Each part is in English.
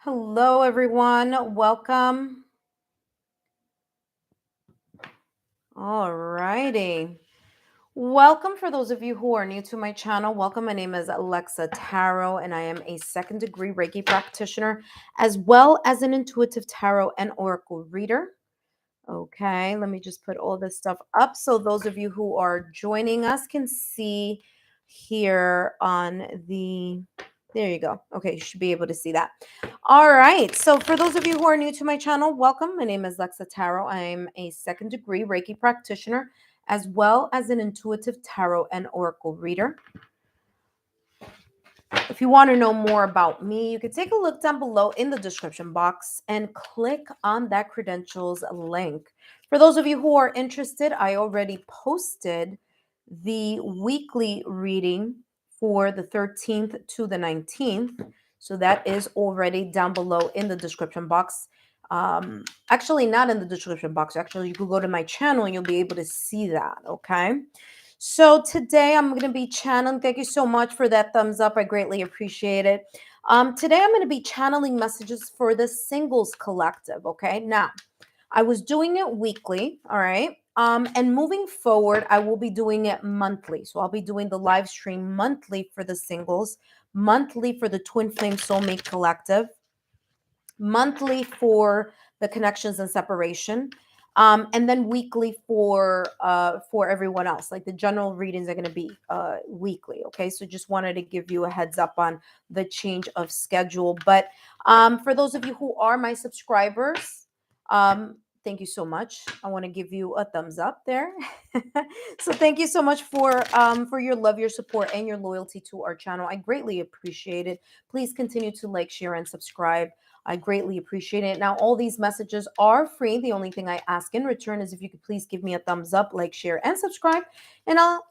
Hello, everyone. Welcome. All righty. Welcome for those of you who are new to my channel. Welcome. My name is Alexa Tarot, and I am a second degree Reiki practitioner, as well as an intuitive tarot and oracle reader. Okay, let me just put all this stuff up so those of you who are joining us can see here on the, there you go. Okay, you should be able to see that. All right, so for those of you who are new to my channel, welcome. My name is Lexa Tarot. I am a second degree Reiki practitioner, as well as an intuitive tarot and oracle reader. If you want to know more about me, you can take a look down below in the description box and click on that credentials link. For those of you who are interested, I already posted the weekly reading for the 13th to the 19th. So that is already down below in the description box. Actually, not in the description box. Actually, you can go to my channel and you'll be able to see that, okay? So today I'm going to be channeling. Thank you so much for that thumbs up. I greatly appreciate it. Today I'm going to be channeling messages for the Singles Collective. Okay. Now, I was doing it weekly. All right. And moving forward, I will be doing it monthly. So I'll be doing the live stream monthly for the singles, monthly for the Twin Flame Soulmate Collective, monthly for the Connections and Separation, and then weekly for everyone else. Like the general readings are going to be weekly. Okay, so just wanted to give you a heads up on the change of schedule. But for those of you who are my subscribers, thank you so much. I want to give you a thumbs up there. So thank you so much for your love, your support, and your loyalty to our channel. I greatly appreciate it. Please continue to like, share, and subscribe. I greatly appreciate it. Now, all these messages are free. The only thing I ask in return is if you could please give me a thumbs up, like, share, and subscribe. And I'll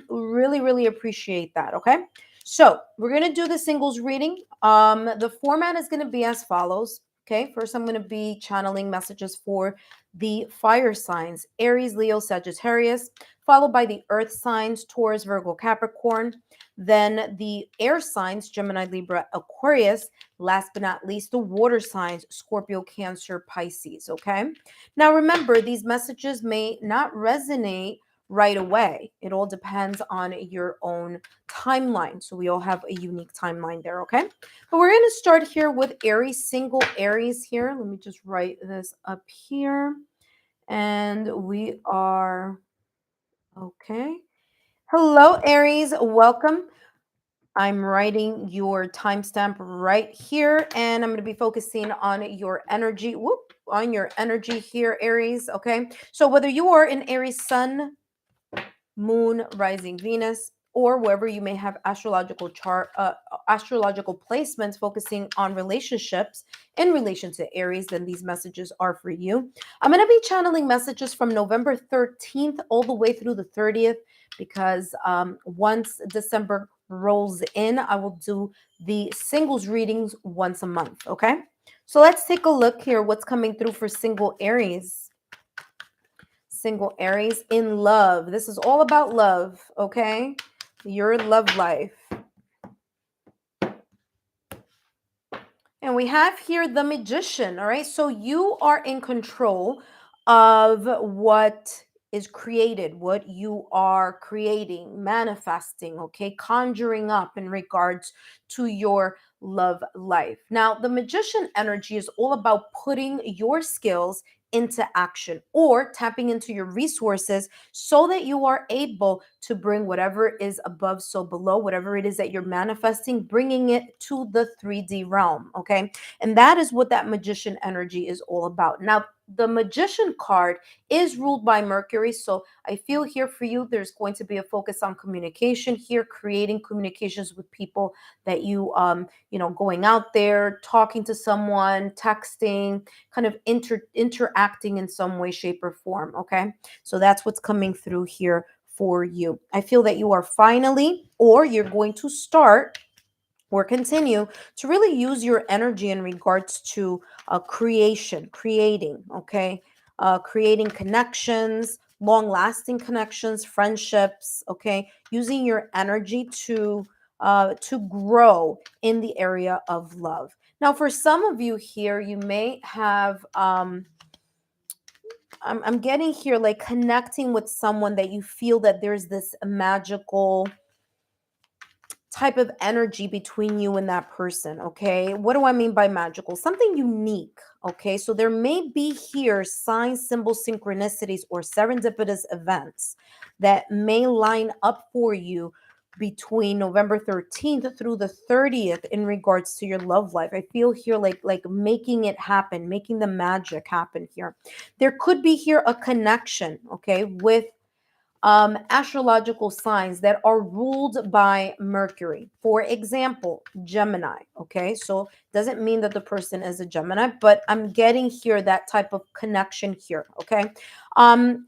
really appreciate that. Okay. So we're going to do the singles reading. The format is going to be as follows. Okay. First, I'm going to be channeling messages for the fire signs, Aries, Leo, Sagittarius, followed by the earth signs, Taurus, Virgo, Capricorn. Then the air signs, Gemini, Libra, Aquarius. Last but not least, the water signs, Scorpio, Cancer, Pisces, okay? Now, remember, these messages may not resonate right away. It all depends on your own timeline. So we all have a unique timeline there, okay? But we're going to start here with Aries, single Aries here. Let me just write this up here. And we are, okay. Hello, Aries. Welcome. I'm writing your timestamp right here, and I'm going to be focusing on your energy. On your energy here, Aries. Okay. So whether you are in Aries Sun, Moon, Rising Venus, or wherever you may have astrological placements focusing on relationships in relation to Aries, then these messages are for you. I'm going to be channeling messages from November 13th all the way through the 30th, because once December rolls in, I will do the singles readings once a month. Okay, so let's take a look here. What's coming through for single Aries? Single Aries in love. This is all about love, okay? Your love life. And we have here the Magician, all right? So you are in control of what is created, what you are creating, manifesting, okay? Conjuring up in regards to your love life. Now, the Magician energy is all about putting your skills into action or tapping into your resources so that you are able to bring whatever is above so below, whatever it is that you're manifesting, bringing it to the 3D realm, okay? And that is what that Magician energy is all about. Now, the Magician card is ruled by Mercury, so I feel here for you there's going to be a focus on communication here, creating communications with people that you going out there, talking to someone, texting, kind of interacting in some way, shape, or form. Okay, so that's what's coming through here for you. I feel that you are finally, or you're going to start or continue to really use your energy in regards to creating, okay? Creating connections, long-lasting connections, friendships, okay? Using your energy to grow in the area of love. Now, for some of you here, you may have, I'm getting here like connecting with someone that you feel that there's this magical type of energy between you and that person. Okay, what do I mean by magical? Something unique. Okay, so there may be here signs, symbols, synchronicities, or serendipitous events that may line up for you between November 13th through the 30th in regards to your love life. I feel here like making it happen, making the magic happen here. There could be here a connection, okay, with astrological signs that are ruled by Mercury. For example, Gemini. Okay, so doesn't mean that the person is a Gemini, but I'm getting here that type of connection here. Okay,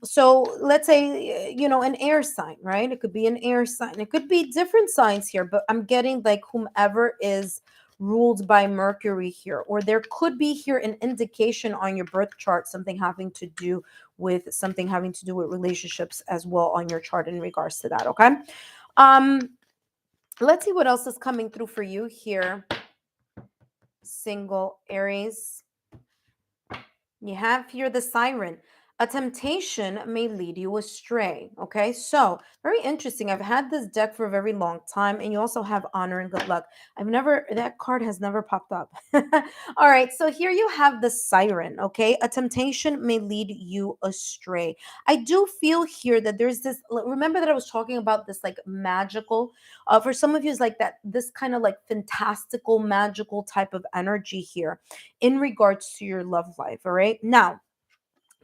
so let's say an air sign, right? It could be an air sign. It could be different signs here, but I'm getting like whomever is ruled by Mercury here, or there could be here an indication on your birth chart, something having to do with relationships as well on your chart in regards to that. Okay, um let's see what else is coming through for you here, single Aries. You have here the Siren. A temptation may lead you astray. Okay, so very interesting. I've had this deck for a very long time, and you also have Honor and Good Luck. That card has never popped up. All right, so here you have the Siren. Okay, a temptation may lead you astray. I do feel here that there's this. Remember that I was talking about this like magical. For some of you, it's like that. This kind of like fantastical, magical type of energy here in regards to your love life. All right. Now,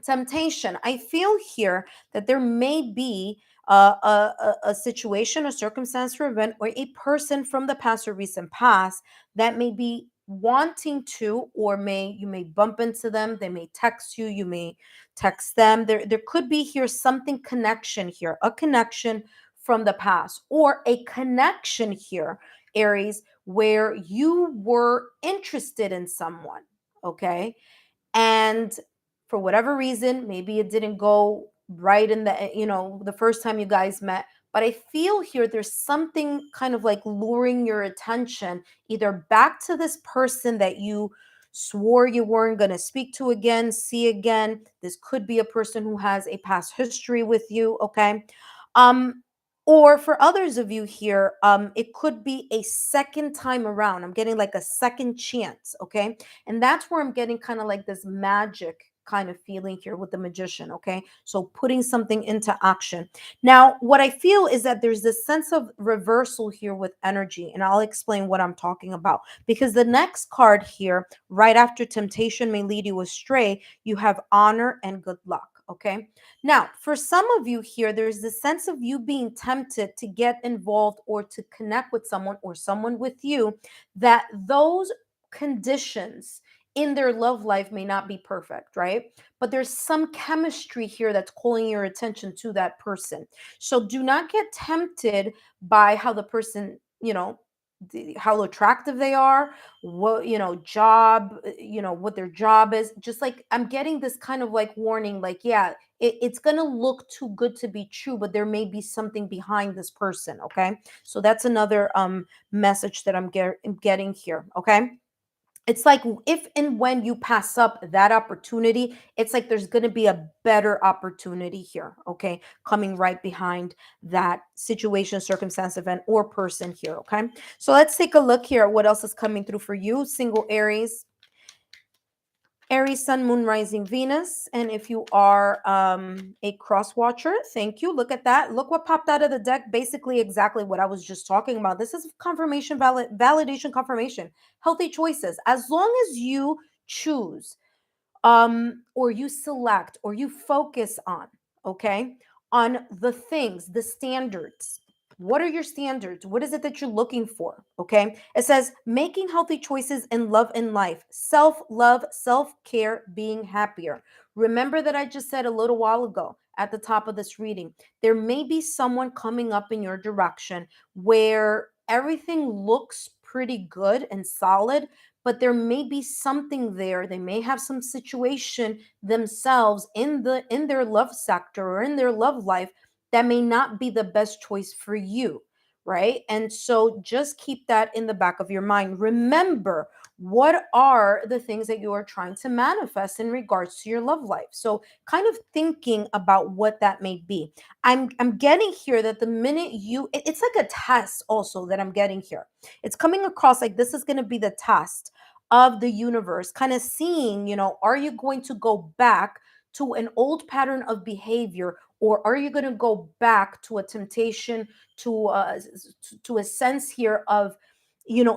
temptation. I feel here that there may be a situation, a circumstance, or event, or a person from the past or recent past that may be wanting to, or you may bump into them. They may text you. You may text them. There could be here something connection here, a connection from the past, or a connection here, Aries, where you were interested in someone. Okay, and for whatever reason, maybe it didn't go right in the first time you guys met, but I feel here there's something kind of like luring your attention either back to this person that you swore you weren't going to speak to again, see again. This could be a person who has a past history with you. Okay, um or for others of you here, it could be a second time around. I'm getting like a second chance. Okay, and that's where I'm getting kind of like this magic kind of feeling here with the Magician. Okay, so putting something into action. Now, what I feel is that there's this sense of reversal here with energy, and I'll explain what I'm talking about, because the next card here, right after temptation may lead you astray, you have Honor and Good Luck. Okay, now for some of you here, there's this sense of you being tempted to get involved or to connect with someone or someone with you, that those conditions in their love life may not be perfect, right? But there's some chemistry here that's calling your attention to that person. So do not get tempted by how the person, how attractive they are, what, job, what their job is. Just like I'm getting this kind of like warning, like, yeah, it's going to look too good to be true, but there may be something behind this person. Okay. So that's another message that I'm getting here. Okay, it's like if and when you pass up that opportunity, it's like there's going to be a better opportunity here, okay, coming right behind that situation, circumstance, event, or person here. Okay, so let's take a look here at what else is coming through for you, single Aries. Aries, Sun, Moon, Rising, Venus. And if you are a cross watcher, thank you. Look at that. Look what popped out of the deck. Basically, exactly what I was just talking about. This is confirmation, validation, confirmation. Healthy choices. As long as you choose or you select or you focus on, okay, on the things, the standards. What are your standards? What is it that you're looking for? Okay, it says making healthy choices in love and life, self-love, self-care, being happier. Remember that I just said a little while ago at the top of this reading, there may be someone coming up in your direction where everything looks pretty good and solid, but there may be something there. They may have some situation themselves in their love sector or in their love life that may not be the best choice for you, right? And so just keep that in the back of your mind. Remember, What are the things that you are trying to manifest in regards to your love life? So kind of thinking about what that may be. I'm getting here that the minute it's like a test also that I'm getting here. It's coming across like this is going to be the test of the universe, kind of seeing, are you going to go back to an old pattern of behavior, or are you going to go back to a temptation, to a sense here of,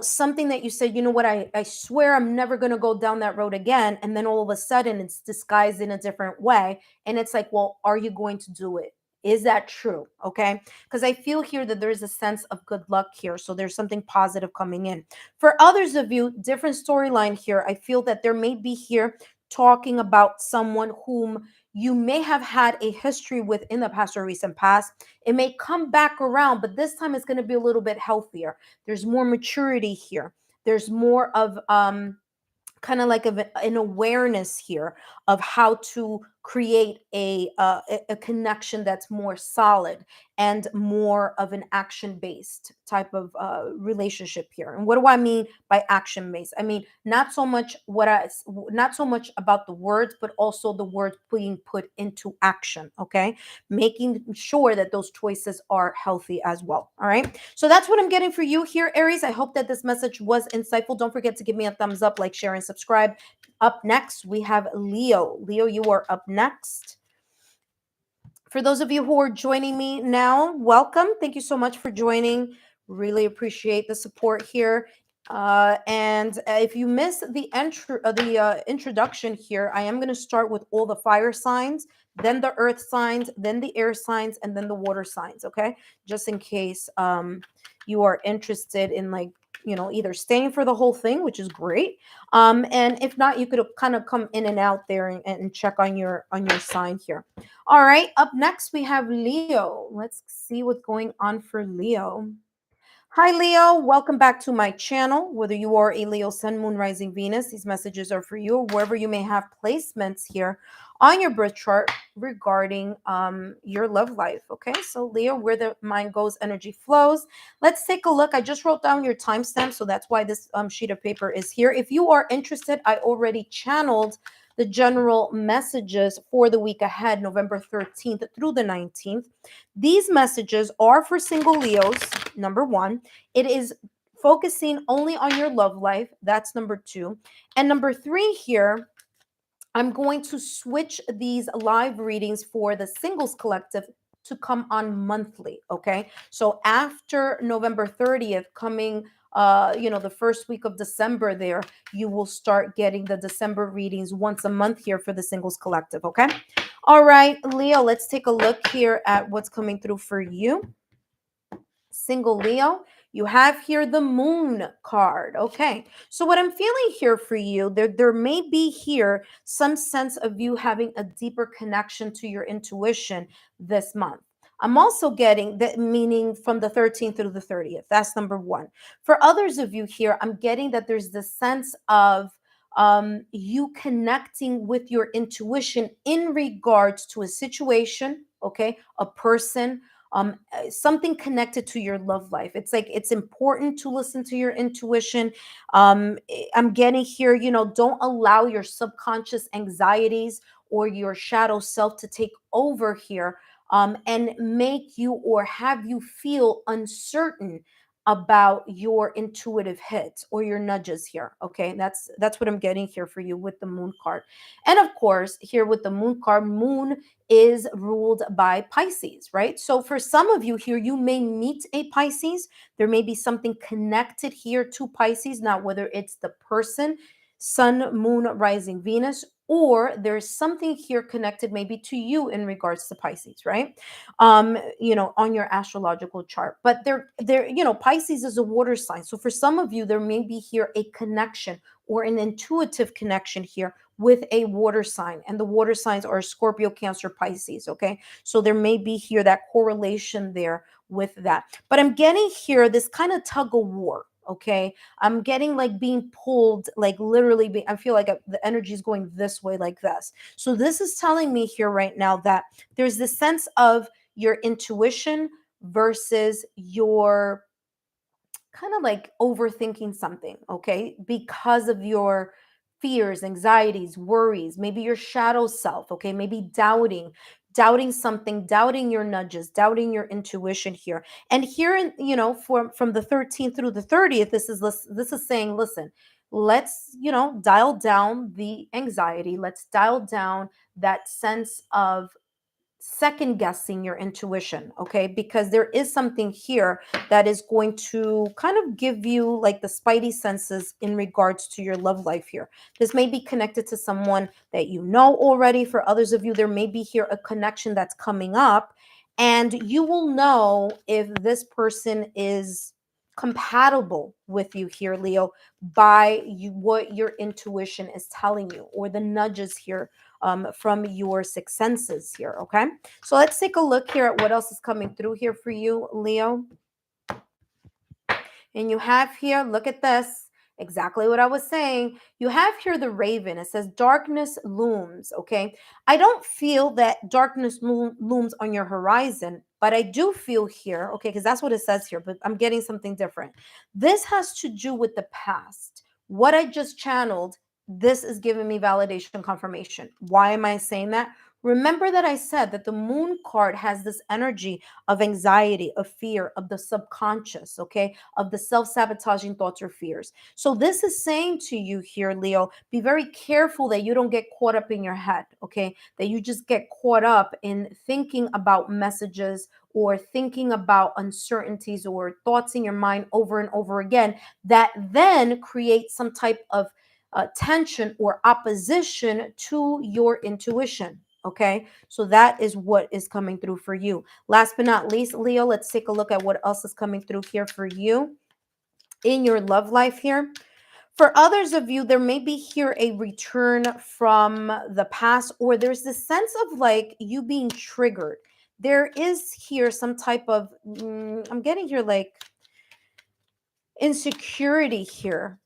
something that you said, you know what, I swear I'm never going to go down that road again. And then all of a sudden it's disguised in a different way. And it's like, well, are you going to do it? Is that true? Okay. Because I feel here that there's a sense of good luck here. So there's something positive coming in. For others of you, different storyline here. I feel that there may be here talking about someone whom you may have had a history with in the past or recent past. It may come back around, but this time it's going to be a little bit healthier. There's more maturity here. There's more of kind of like an awareness here of how to create a connection that's more solid and more of an action based type of relationship here. And what do I mean by action based? I mean not so much about the words, but also the words being put into action. Okay, making sure that those choices are healthy as well. All right, so that's what I'm getting for you here, Aries. I hope that this message was insightful. Don't forget to give me a thumbs up, like, share, and subscribe. Up next, we have Leo. Leo, you are up next. For those of you who are joining me now, welcome. Thank you so much for joining. Really appreciate the support here. And if you miss the introduction here, I am going to start with all the fire signs, then the earth signs, then the air signs, and then the water signs. Okay, just in case you are interested in, like, either staying for the whole thing, which is great. And if not, you could kind of come in and out there and check on your sign here. All right, up next we have Leo. Let's see what's going on for Leo. Hi, Leo. Welcome back to my channel. Whether you are a Leo, Sun, Moon, Rising, Venus, these messages are for you, wherever you may have placements here on your birth chart regarding your love life. Okay, so Leo, where the mind goes, energy flows. Let's take a look. I just wrote down your timestamp, so that's why this sheet of paper is here. If you are interested, I already channeled the general messages for the week ahead, November 13th through the 19th. These messages are for single Leos, number one. It is focusing only on your love life. That's number two. And number three here, I'm going to switch these live readings for the singles collective to come on monthly. Okay. So after November 30th, coming the first week of December there, you will start getting the December readings once a month here for the singles collective. Okay. All right, Leo, let's take a look here at what's coming through for you. Single Leo, you have here the Moon card. Okay, so what I'm feeling here for you, there may be here some sense of you having a deeper connection to your intuition this month. I'm also getting that, meaning from the 13th through the 30th. That's number one. For others of you here, I'm getting that there's this sense of you connecting with your intuition in regards to a situation, okay, a person, something connected to your love life. It's like it's important to listen to your intuition. I'm getting here, don't allow your subconscious anxieties or your shadow self to take over here, and make you or have you feel uncertain about your intuitive hits or your nudges here. Okay, that's what I'm getting here for you with the Moon card. And of course, here with the Moon card, Moon is ruled by Pisces, right? So for some of you here, you may meet a Pisces. There may be something connected here to Pisces. Now, whether it's the person, Sun, Moon, Rising, Venus, or there's something here connected maybe to you in regards to Pisces, right? On your astrological chart. But Pisces is a water sign. So for some of you, there may be here a connection or an intuitive connection here with a water sign. And the water signs are Scorpio, Cancer, Pisces. Okay. So there may be here that correlation there with that. But I'm getting here this kind of tug of war. Okay. I'm getting like being pulled, like literally, I feel like the energy is going this way, like this. So this is telling me here right now that there's this sense of your intuition versus your kind of like overthinking something, okay? Because of your fears, anxieties, worries, maybe your shadow self, okay? Maybe doubting something, doubting your nudges, doubting your intuition here. And here in, from the 13th through the 30th, this is saying, listen, let's, dial down the anxiety. Let's dial down that sense of second guessing your intuition, okay? Because there is something here that is going to kind of give you like the spidey senses in regards to your love life here. This may be connected to someone that you know already. For others of you, there may be here a connection that's coming up, and you will know if this person is compatible with you here, Leo, by what your intuition is telling you, or the nudges here from your six senses here, okay? So let's take a look here at what else is coming through here for you, Leo. And you have here, look at this, exactly what I was saying. You have here the raven. It says darkness looms, okay? I don't feel that darkness looms on your horizon, but I do feel here, okay, because that's what it says here, but I'm getting something different. This has to do with the past. What I just channeled, this is giving me validation confirmation. Why am I saying that? Remember that I said that the moon card has this energy of anxiety, of fear, of the subconscious, okay, of the self-sabotaging thoughts or fears. So this is saying to you here, Leo, be very careful that you don't get caught up in your head, okay, that you just get caught up in thinking about messages or thinking about uncertainties or thoughts in your mind over and over again that then create some type of tension or opposition to your intuition. Okay, so that is what is coming through for you. Last but not least, Leo, let's take a look at what else is coming through here for you in your love life here. For others of you, there may be here a return from the past, or there's this sense of like you being triggered. There is here some type of, I'm getting here like insecurity here.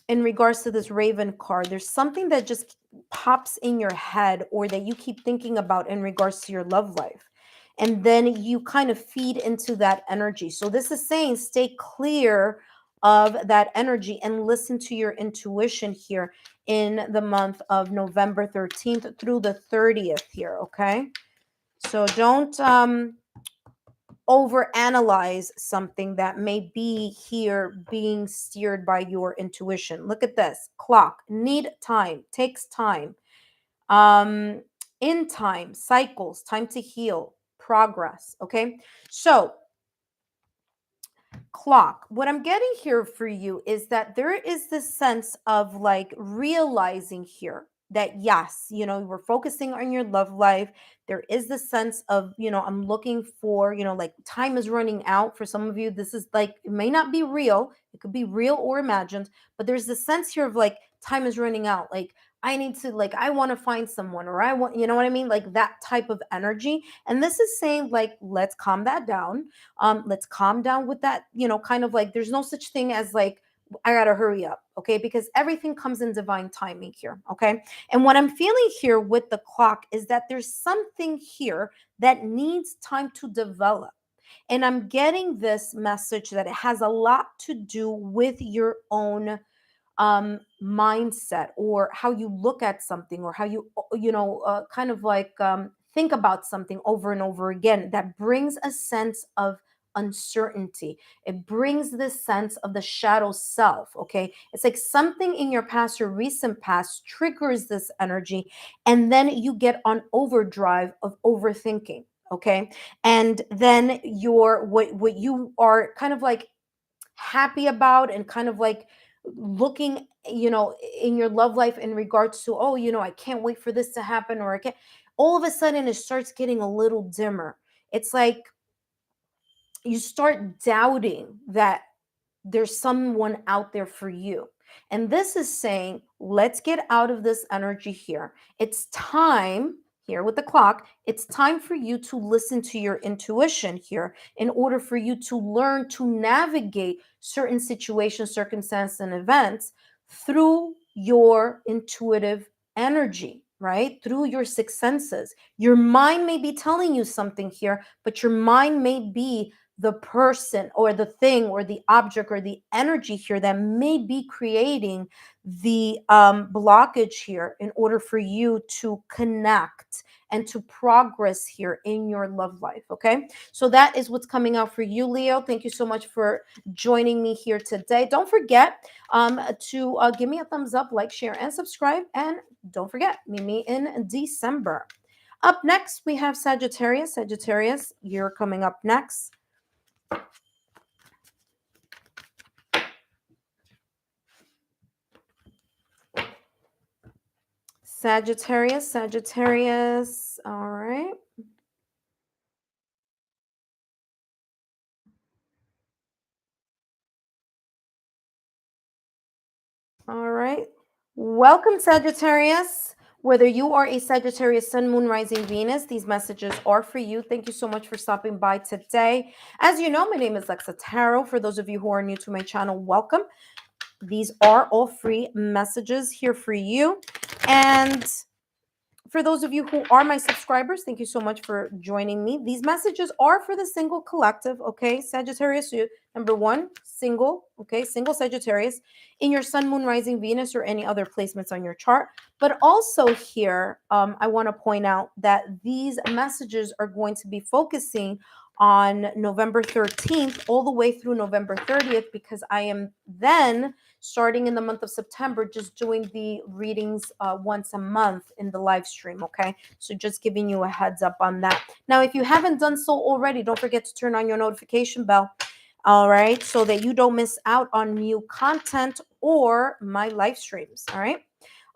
In regards to this raven card, there's something that just pops in your head or that you keep thinking about in regards to your love life, and then you kind of feed into that energy. So this is saying stay clear of that energy and listen to your intuition here in the month of November 13th through the 30th here, okay? So don't overanalyze something that may be here being steered by your intuition. Look at this clock, need time, takes time, in time, cycles, time to heal, progress. Okay, so clock, what I'm getting here for you is that there is this sense of like realizing here that yes, we're focusing on your love life. There is this sense of, I'm looking for, like time is running out. For some of you, this is like, it may not be real, it could be real or imagined, but there's this sense here of like time is running out. Like I need to, like, I want to find someone, or I want, you know what I mean, like that type of energy. And this is saying like, let's calm that down. Let's calm down with that, kind of like there's no such thing as like I gotta hurry up, okay? Because everything comes in divine timing here, okay? And what I'm feeling here with the clock is that there's something here that needs time to develop. And I'm getting this message that it has a lot to do with your own mindset, or how you look at something, or how you kind of like think about something over and over again, that brings a sense of uncertainty. It brings this sense of the shadow self, okay? It's like something in your past or recent past triggers this energy, and then you get on overdrive of overthinking, okay? And then your what you are kind of like happy about, and kind of like looking, in your love life in regards to, oh, I can't wait for this to happen, or I can't, all of a sudden it starts getting a little dimmer. It's like you start doubting that there's someone out there for you. And this is saying, let's get out of this energy here. It's time here with the clock. It's time for you to listen to your intuition here in order for you to learn to navigate certain situations, circumstances, and events through your intuitive energy, right? Through your six senses. Your mind may be telling you something here, but your mind may be the person or the thing or the object or the energy here that may be creating the blockage here in order for you to connect and to progress here in your love life. Okay, so that is what's coming out for you, Leo. Thank you so much for joining me here today. Don't forget to give me a thumbs up, like, share, and subscribe. And don't forget, meet me in December. Up next, we have Sagittarius. Sagittarius, you're coming up next. Sagittarius, Sagittarius. All right. All right. Welcome, Sagittarius. Whether you are a Sagittarius, Sun, Moon, Rising, Venus, these messages are for you. Thank you so much for stopping by today. As you know, my name is Lexa Tarot. For those of you who are new to my channel, welcome. These are all free messages here for you. And for those of you who are my subscribers, thank you so much for joining me. These messages are for the single collective, okay? Sagittarius, number one, single, okay? Single Sagittarius in your Sun, Moon, Rising, Venus, or any other placements on your chart. But also here, I want to point out that these messages are going to be focusing on November 13th all the way through November 30th, because I am then starting in the month of September, just doing the readings once a month in the live stream, okay? So just giving you a heads up on that. Now, if you haven't done so already, don't forget to turn on your notification bell, all right? So that you don't miss out on new content or my live streams, all right?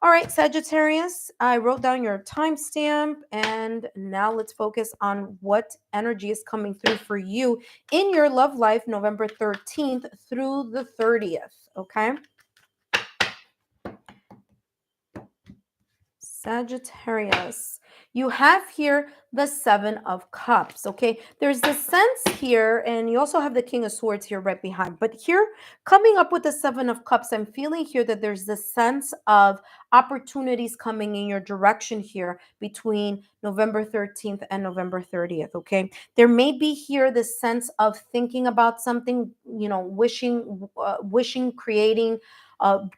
All right, Sagittarius, I wrote down your timestamp, and now let's focus on what energy is coming through for you in your love life, November 13th through the 30th, okay? Sagittarius, you have here the Seven of Cups, okay? There's this sense here, and you also have the King of Swords here right behind. But here, coming up with the Seven of Cups, I'm feeling here that there's this sense of opportunities coming in your direction here between November 13th and November 30th, okay? There may be here this sense of thinking about something, you know, wishing, creating,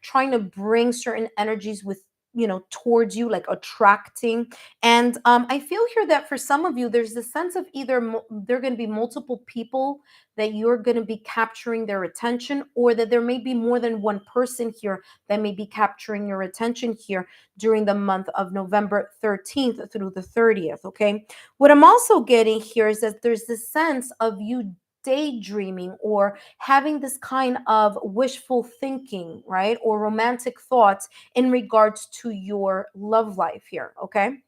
trying to bring certain energies with, you know, towards you, like attracting. And I feel here that for some of you, there's this sense of either there are going to be multiple people that you're going to be capturing their attention, or that there may be more than one person here that may be capturing your attention here during the month of November 13th through the 30th, okay? What I'm also getting here is that there's this sense of you daydreaming or having this kind of wishful thinking, right? Or romantic thoughts in regards to your love life here, okay?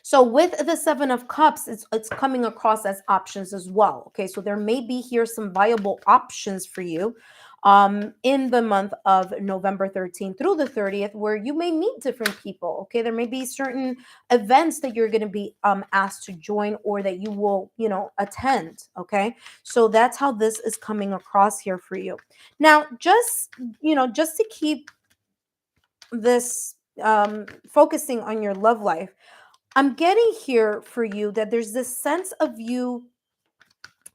So with the Seven of Cups, it's coming across as options as well, okay? So there may be here some viable options for you in the month of November 13th through the 30th, where you may meet different people, okay? There may be certain events that you're going to be asked to join, or that you will, you know, attend, okay? So that's how this is coming across here for you. Now, just, you know, just to keep this focusing on your love life, I'm getting here for you that there's this sense of you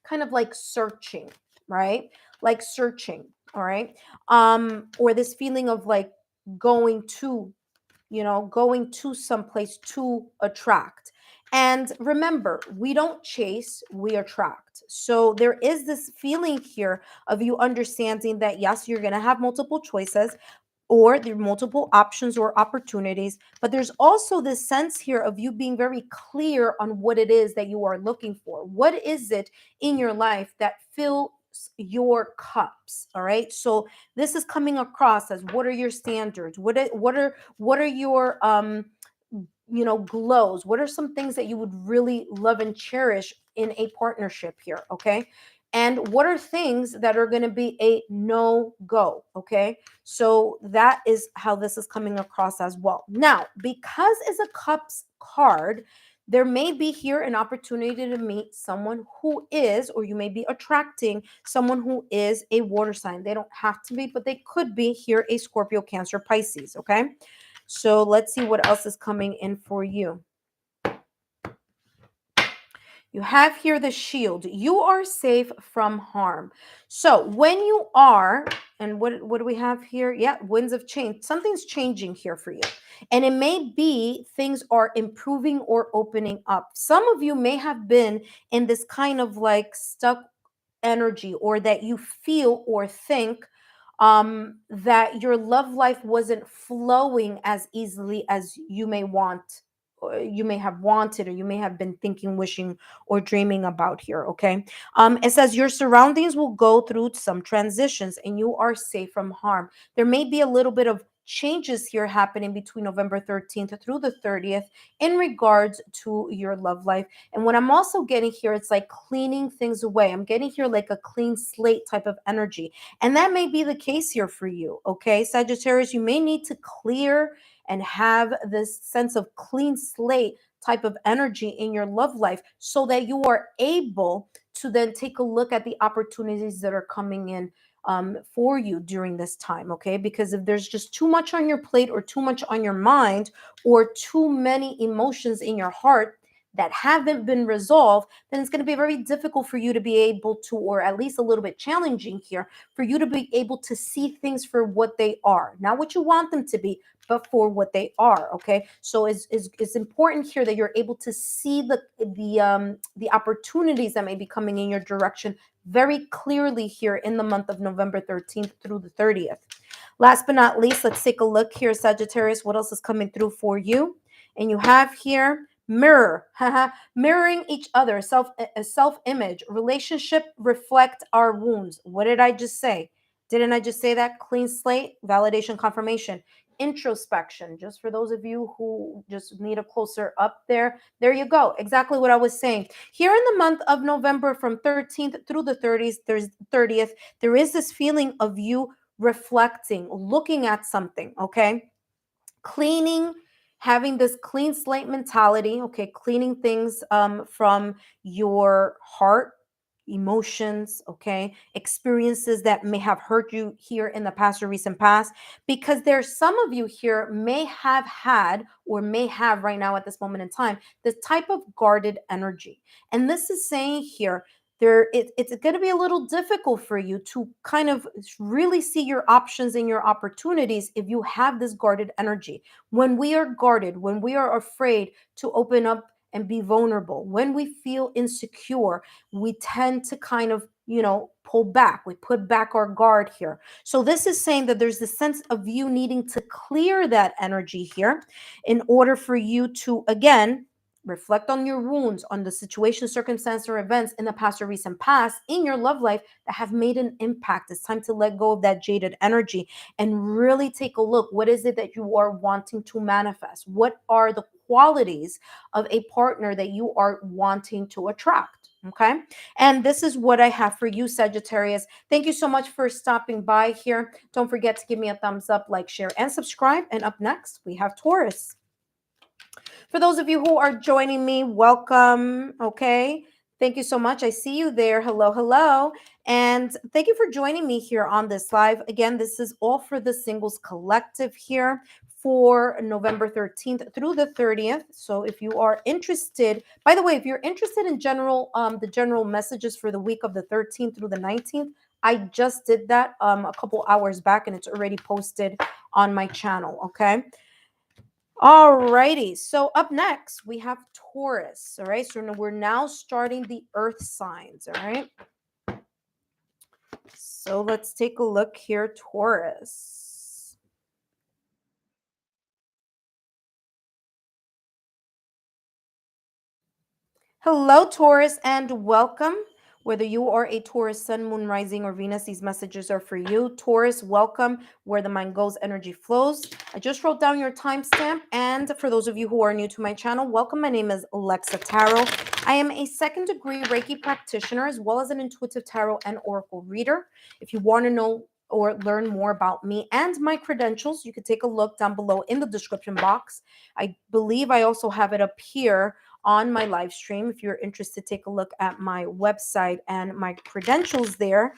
kind of like searching, right? Like searching, all right? Or this feeling of like going to, you know, going to someplace to attract. And remember, we don't chase, we attract. So there is this feeling here of you understanding that yes, you're going to have multiple choices, or there are multiple options or opportunities, but there's also this sense here of you being very clear on what it is that you are looking for. What is it in your life that fills your cups? All right, so this is coming across as, what are your standards? What are your you know, glows? What are some things that you would really love and cherish in a partnership here, okay? And what are things that are going to be a no go, okay? So that is how this is coming across as well. Now, because it's a cups card, there may be here an opportunity to meet someone who is, or you may be attracting someone who is a water sign. They don't have to be, but they could be here a Scorpio, Cancer, Pisces, okay? So let's see what else is coming in for you. You have here the shield. You are safe from harm. So when you are, and what do we have here? Yeah, winds of change. Something's changing here for you. And it may be things are improving or opening up. Some of you may have been in this kind of like stuck energy, or that you feel or think that your love life wasn't flowing as easily as you may want, or you may have wanted, or you may have been thinking, wishing, or dreaming about here. Okay. It says your surroundings will go through some transitions and you are safe from harm. There may be a little bit of changes here happening between November 13th through the 30th in regards to your love life. And what I'm also getting here, it's like cleaning things away. I'm getting here like a clean slate type of energy. And that may be the case here for you. Okay, Sagittarius, you may need to clear and have this sense of clean slate type of energy in your love life so that you are able to then take a look at the opportunities that are coming in for you during this time. Okay, because if there's just too much on your plate, or too much on your mind, or too many emotions in your heart that haven't been resolved, then it's going to be very difficult for you to be able to, or at least a little bit challenging here, for you to be able to see things for what they are, not what you want them to be, but for what they are. Okay, so it's important here that you're able to see the opportunities that may be coming in your direction very clearly here in the month of November 13th through the 30th. Last but not least, let's take a look here, Sagittarius. What else is coming through for you? And you have here mirror, mirroring each other, self-image, relationship reflect our wounds. What did I just say? Didn't I just say that? Clean slate, validation, confirmation, introspection. Just for those of you who just need a closer up there you go. Exactly what I was saying. Here in the month of November from 13th through the 30th, there is this feeling of you reflecting, looking at something, okay? Cleaning, having this clean slate mentality, okay? Cleaning things from your heart, emotions, okay? Experiences that may have hurt you here in the past or recent past, because there's some of you here may have had, or may have right now at this moment in time, this type of guarded energy. And this is saying here, it's going to be a little difficult for you to kind of really see your options and your opportunities if you have this guarded energy. When we are guarded, when we are afraid to open up and be vulnerable, when we feel insecure, we tend to kind of, pull back. We put back our guard here. So this is saying that there's this sense of you needing to clear that energy here in order for you to, again, reflect on your wounds, on the situation, circumstance, or events in the past or recent past in your love life that have made an impact. It's time to let go of that jaded energy and really take a look. What is it that you are wanting to manifest? What are the qualities of a partner that you are wanting to attract? Okay. And this is what I have for you, Sagittarius. Thank you so much for stopping by here. Don't forget to give me a thumbs up, like, share, and subscribe. And up next, we have Taurus. For those of you who are joining me, welcome. Okay. Thank you so much. I see you there. Hello, hello. And thank you for joining me here on this live. Again, this is all for the Singles Collective here for November 13th through the 30th. So if you are interested, by the way, if you're interested in the general messages for the week of the 13th through the 19th, I just did that a couple hours back, and it's already posted on my channel. Okay. All righty. So up next, we have Taurus. All right. So we're now starting the earth signs. All right. So let's take a look here, Taurus. Hello, Taurus, and welcome. Whether you are a Taurus, Sun, Moon, Rising, or Venus, these messages are for you. Taurus, welcome. Where the mind goes, energy flows. I just wrote down your timestamp. And for those of you who are new to my channel, welcome. My name is Alexa Tarot. I am a second-degree Reiki practitioner, as well as an intuitive tarot and oracle reader. If you want to know or learn more about me and my credentials, you can take a look down below in the description box. I believe I also have it up here on my live stream. If you're interested, take a look at my website and my credentials there.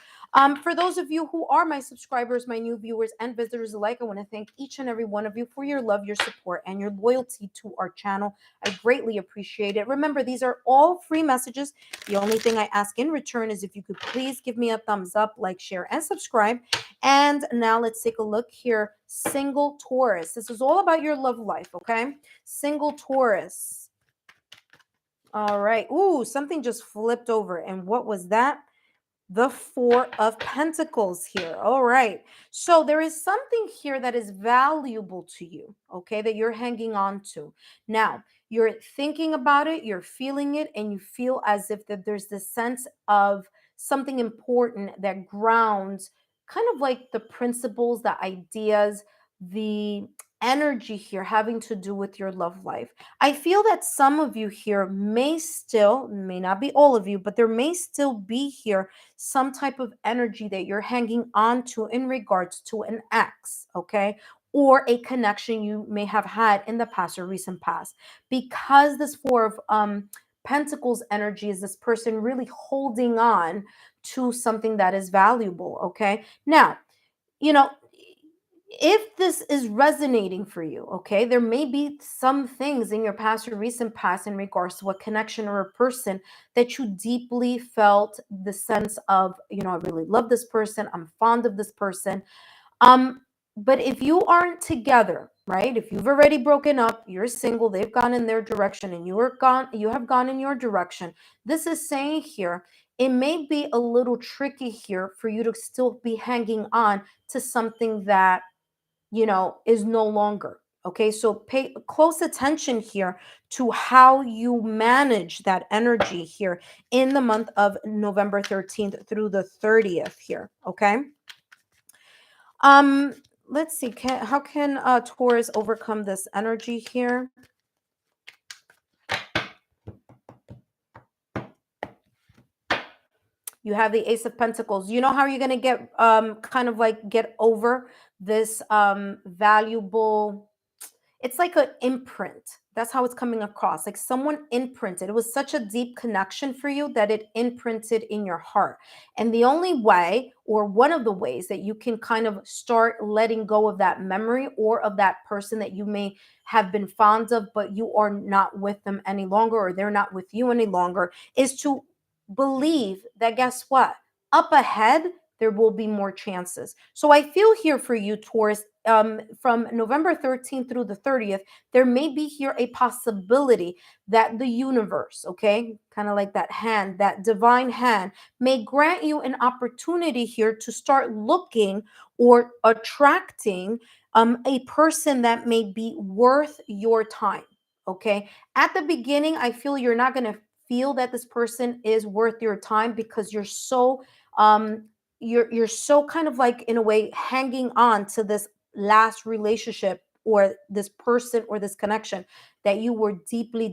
For those of you who are my subscribers, my new viewers and visitors alike, I want to thank each and every one of you for your love, your support, and your loyalty to our channel. I greatly appreciate it. Remember, these are all free messages. The only thing I ask in return is if you could please give me a thumbs up, like, share, and subscribe. And now let's take a look here. Single Taurus. This is all about your love life, okay? Single Taurus. All right. Ooh, something just flipped over. And what was that? The Four of Pentacles here. All right. So there is something here that is valuable to you, okay, that you're hanging on to. Now, you're thinking about it, you're feeling it, and you feel as if that there's this sense of something important that grounds kind of like the principles, the ideas, the energy here having to do with your love life. I feel that some of you here may still, may not be all of you, but there may still be here some type of energy that you're hanging on to in regards to an ex, okay? Or a connection you may have had in the past or recent past. Because this Four of Pentacles energy is this person really holding on to something that is valuable, okay? Now, you know, if this is resonating for you, okay, there may be some things in your past or recent past in regards to a connection or a person that you deeply felt the sense of, I really love this person, I'm fond of this person. But if you aren't together, right? If you've already broken up, you're single, they've gone in their direction, and you have gone in your direction. This is saying here, it may be a little tricky here for you to still be hanging on to something that is no longer. Okay, so pay close attention here to how you manage that energy here in the month of November 13th through the 30th here. Okay. Let's see. How can Taurus overcome this energy here? You have the Ace of Pentacles. You know how you're going to get kind of like get over this valuable, it's like an imprint. That's how it's coming across. Like someone imprinted. It was such a deep connection for you that it imprinted in your heart. And the only way, or one of the ways that you can kind of start letting go of that memory or of that person that you may have been fond of, but you are not with them any longer, or they're not with you any longer, is to believe that, guess what? Up ahead, there will be more chances. So I feel here for you, Taurus, from November 13th through the 30th, there may be here a possibility that the universe, okay, kind of like that hand, that divine hand, may grant you an opportunity here to start looking or attracting a person that may be worth your time. Okay. At the beginning, I feel you're not going to feel that this person is worth your time because you're so you're so kind of like in a way hanging on to this last relationship or this person or this connection that you were deeply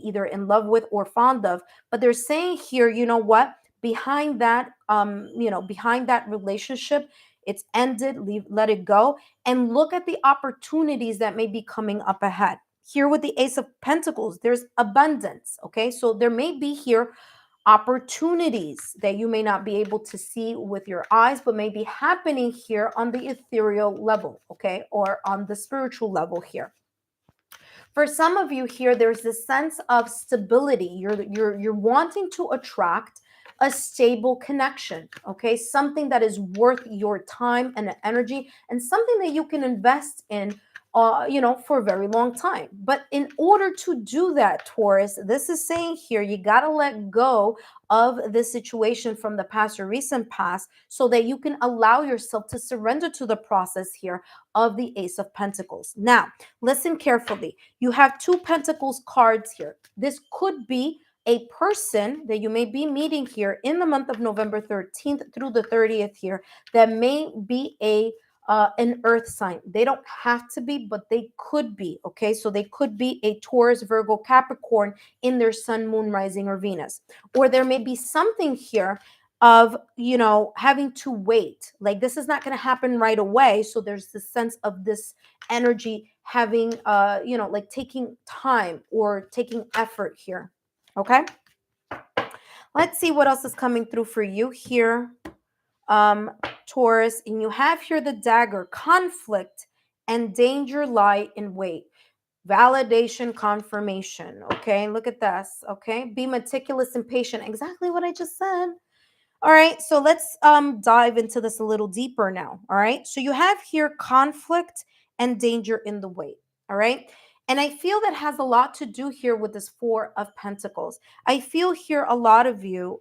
either in love with or fond of. But they're saying here, you know what, behind that behind that relationship, it's ended, let it go, and look at the opportunities that may be coming up ahead. Here with the Ace of Pentacles, there's abundance. Okay, so there may be here opportunities that you may not be able to see with your eyes, but may be happening here on the ethereal level, okay, or on the spiritual level here. For some of you here, there's this sense of stability. You're wanting to attract a stable connection, okay, something that is worth your time and energy, and something that you can invest in for a very long time. But in order to do that, Taurus, this is saying here, you got to let go of this situation from the past or recent past so that you can allow yourself to surrender to the process here of the Ace of Pentacles. Now, listen carefully. You have two Pentacles cards here. This could be a person that you may be meeting here in the month of November 13th through the 30th here that may be an earth sign. They don't have to be, but they could be. Okay, so they could be a Taurus, Virgo, Capricorn in their sun, moon, rising, or Venus. Or there may be something here of, having to wait. Like this is not going to happen right away. So there's this sense of this energy having, like taking time or taking effort here. Okay. Let's see what else is coming through for you here, Taurus. And you have here the dagger. Conflict and danger lie in wait. Validation, confirmation. Okay, look at this. Okay, be meticulous and patient. Exactly what I just said. All right, so let's dive into this a little deeper now. All right, so you have here conflict and danger in the wait. All right, and I feel that has a lot to do here with this Four of Pentacles. I feel here a lot of you,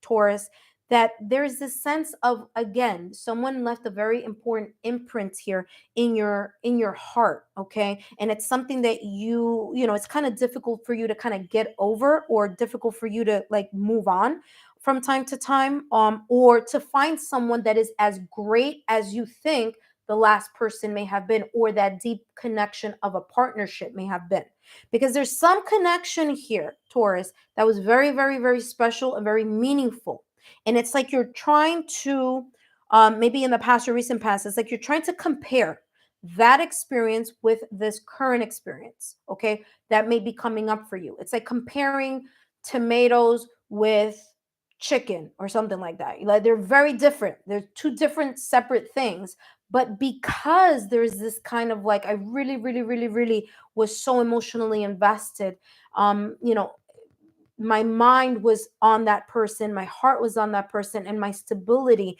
Taurus, that there's this sense of, again, someone left a very important imprint here in your heart. Okay, and it's something that it's kind of difficult for you to kind of get over, or difficult for you to like move on from time to time, or to find someone that is as great as you think the last person may have been, or that deep connection of a partnership may have been. Because there's some connection here, Taurus, that was very, very, very special and very meaningful. And it's like you're trying to, maybe in the past or recent past, it's like you're trying to compare that experience with this current experience, okay, that may be coming up for you. It's like comparing tomatoes with chicken or something like that. Like they're very different. They're two different separate things. But because there's this kind of like, I really, really, really, really was so emotionally invested, my mind was on that person, my heart was on that person, and my stability,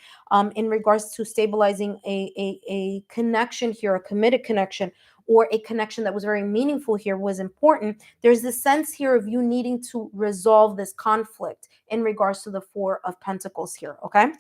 in regards to stabilizing a connection here, a committed connection, or a connection that was very meaningful here, was important. There's this sense here of you needing to resolve this conflict in regards to the Four of Pentacles here. Okay,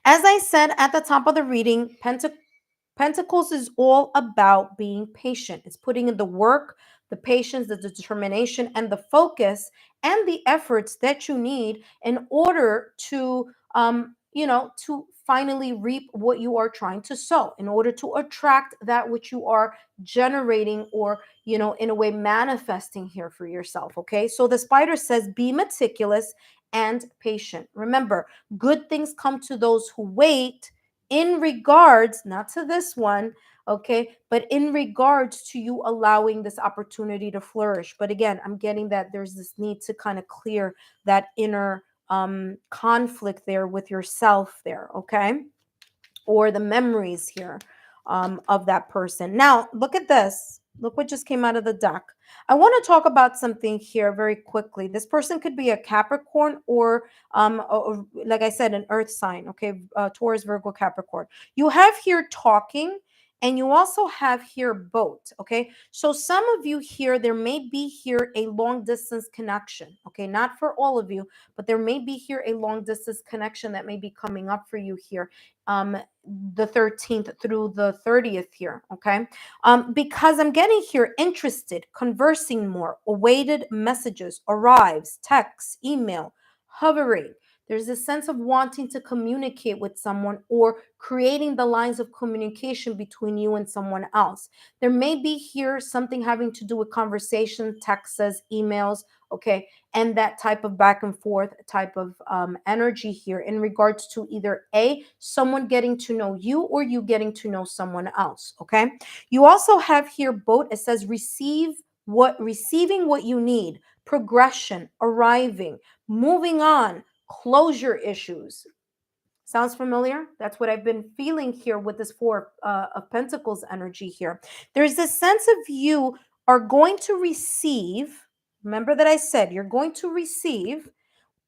as I said at the top of the reading, Pentacles is all about being patient. It's putting in the work, the patience, the determination, and the focus and the efforts that you need in order to, to finally reap what you are trying to sow, in order to attract that which you are generating, or, in a way manifesting here for yourself. Okay. So the spider says, be meticulous and patient. Remember, good things come to those who wait, in regards, not to this one, okay, but in regards to you allowing this opportunity to flourish. But again, I'm getting that there's this need to kind of clear that inner conflict there with yourself there, okay, or the memories here, of that person. Now, look at this. Look what just came out of the deck. I want to talk about something here very quickly. This person could be a Capricorn, or like I said, an earth sign. Okay, Taurus, Virgo, Capricorn. You have here talking, and you also have here boat. Okay, so some of you here, there may be here a long distance connection. Okay, not for all of you, but there may be here a long distance connection that may be coming up for you here, the 13th through the 30th here. Okay, because I'm getting here interested, conversing more, awaited messages, arrives, texts, email, hovering. There's a sense of wanting to communicate with someone, or creating the lines of communication between you and someone else. There may be here something having to do with conversation, texts, emails, okay, and that type of back and forth type of energy here, in regards to either someone getting to know you, or you getting to know someone else. Okay, you also have here boat. It says receiving what you need, progression, arriving, moving on, closure issues. Sounds familiar? That's what I've been feeling here with this Four of Pentacles energy here. There's this sense of you are going to receive. Remember that I said you're going to receive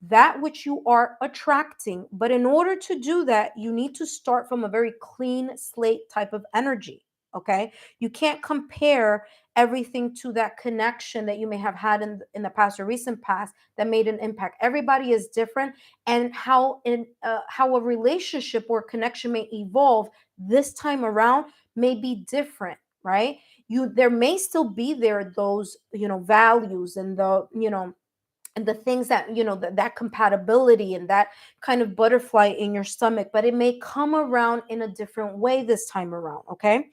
that which you are attracting. But in order to do that, you need to start from a very clean slate type of energy. Okay. You can't compare everything to that connection that you may have had in the past or recent past that made an impact. Everybody is different, and how a relationship or connection may evolve this time around may be different, right? There may still be those values, and the things that that compatibility and that kind of butterfly in your stomach, but it may come around in a different way this time around. Okay,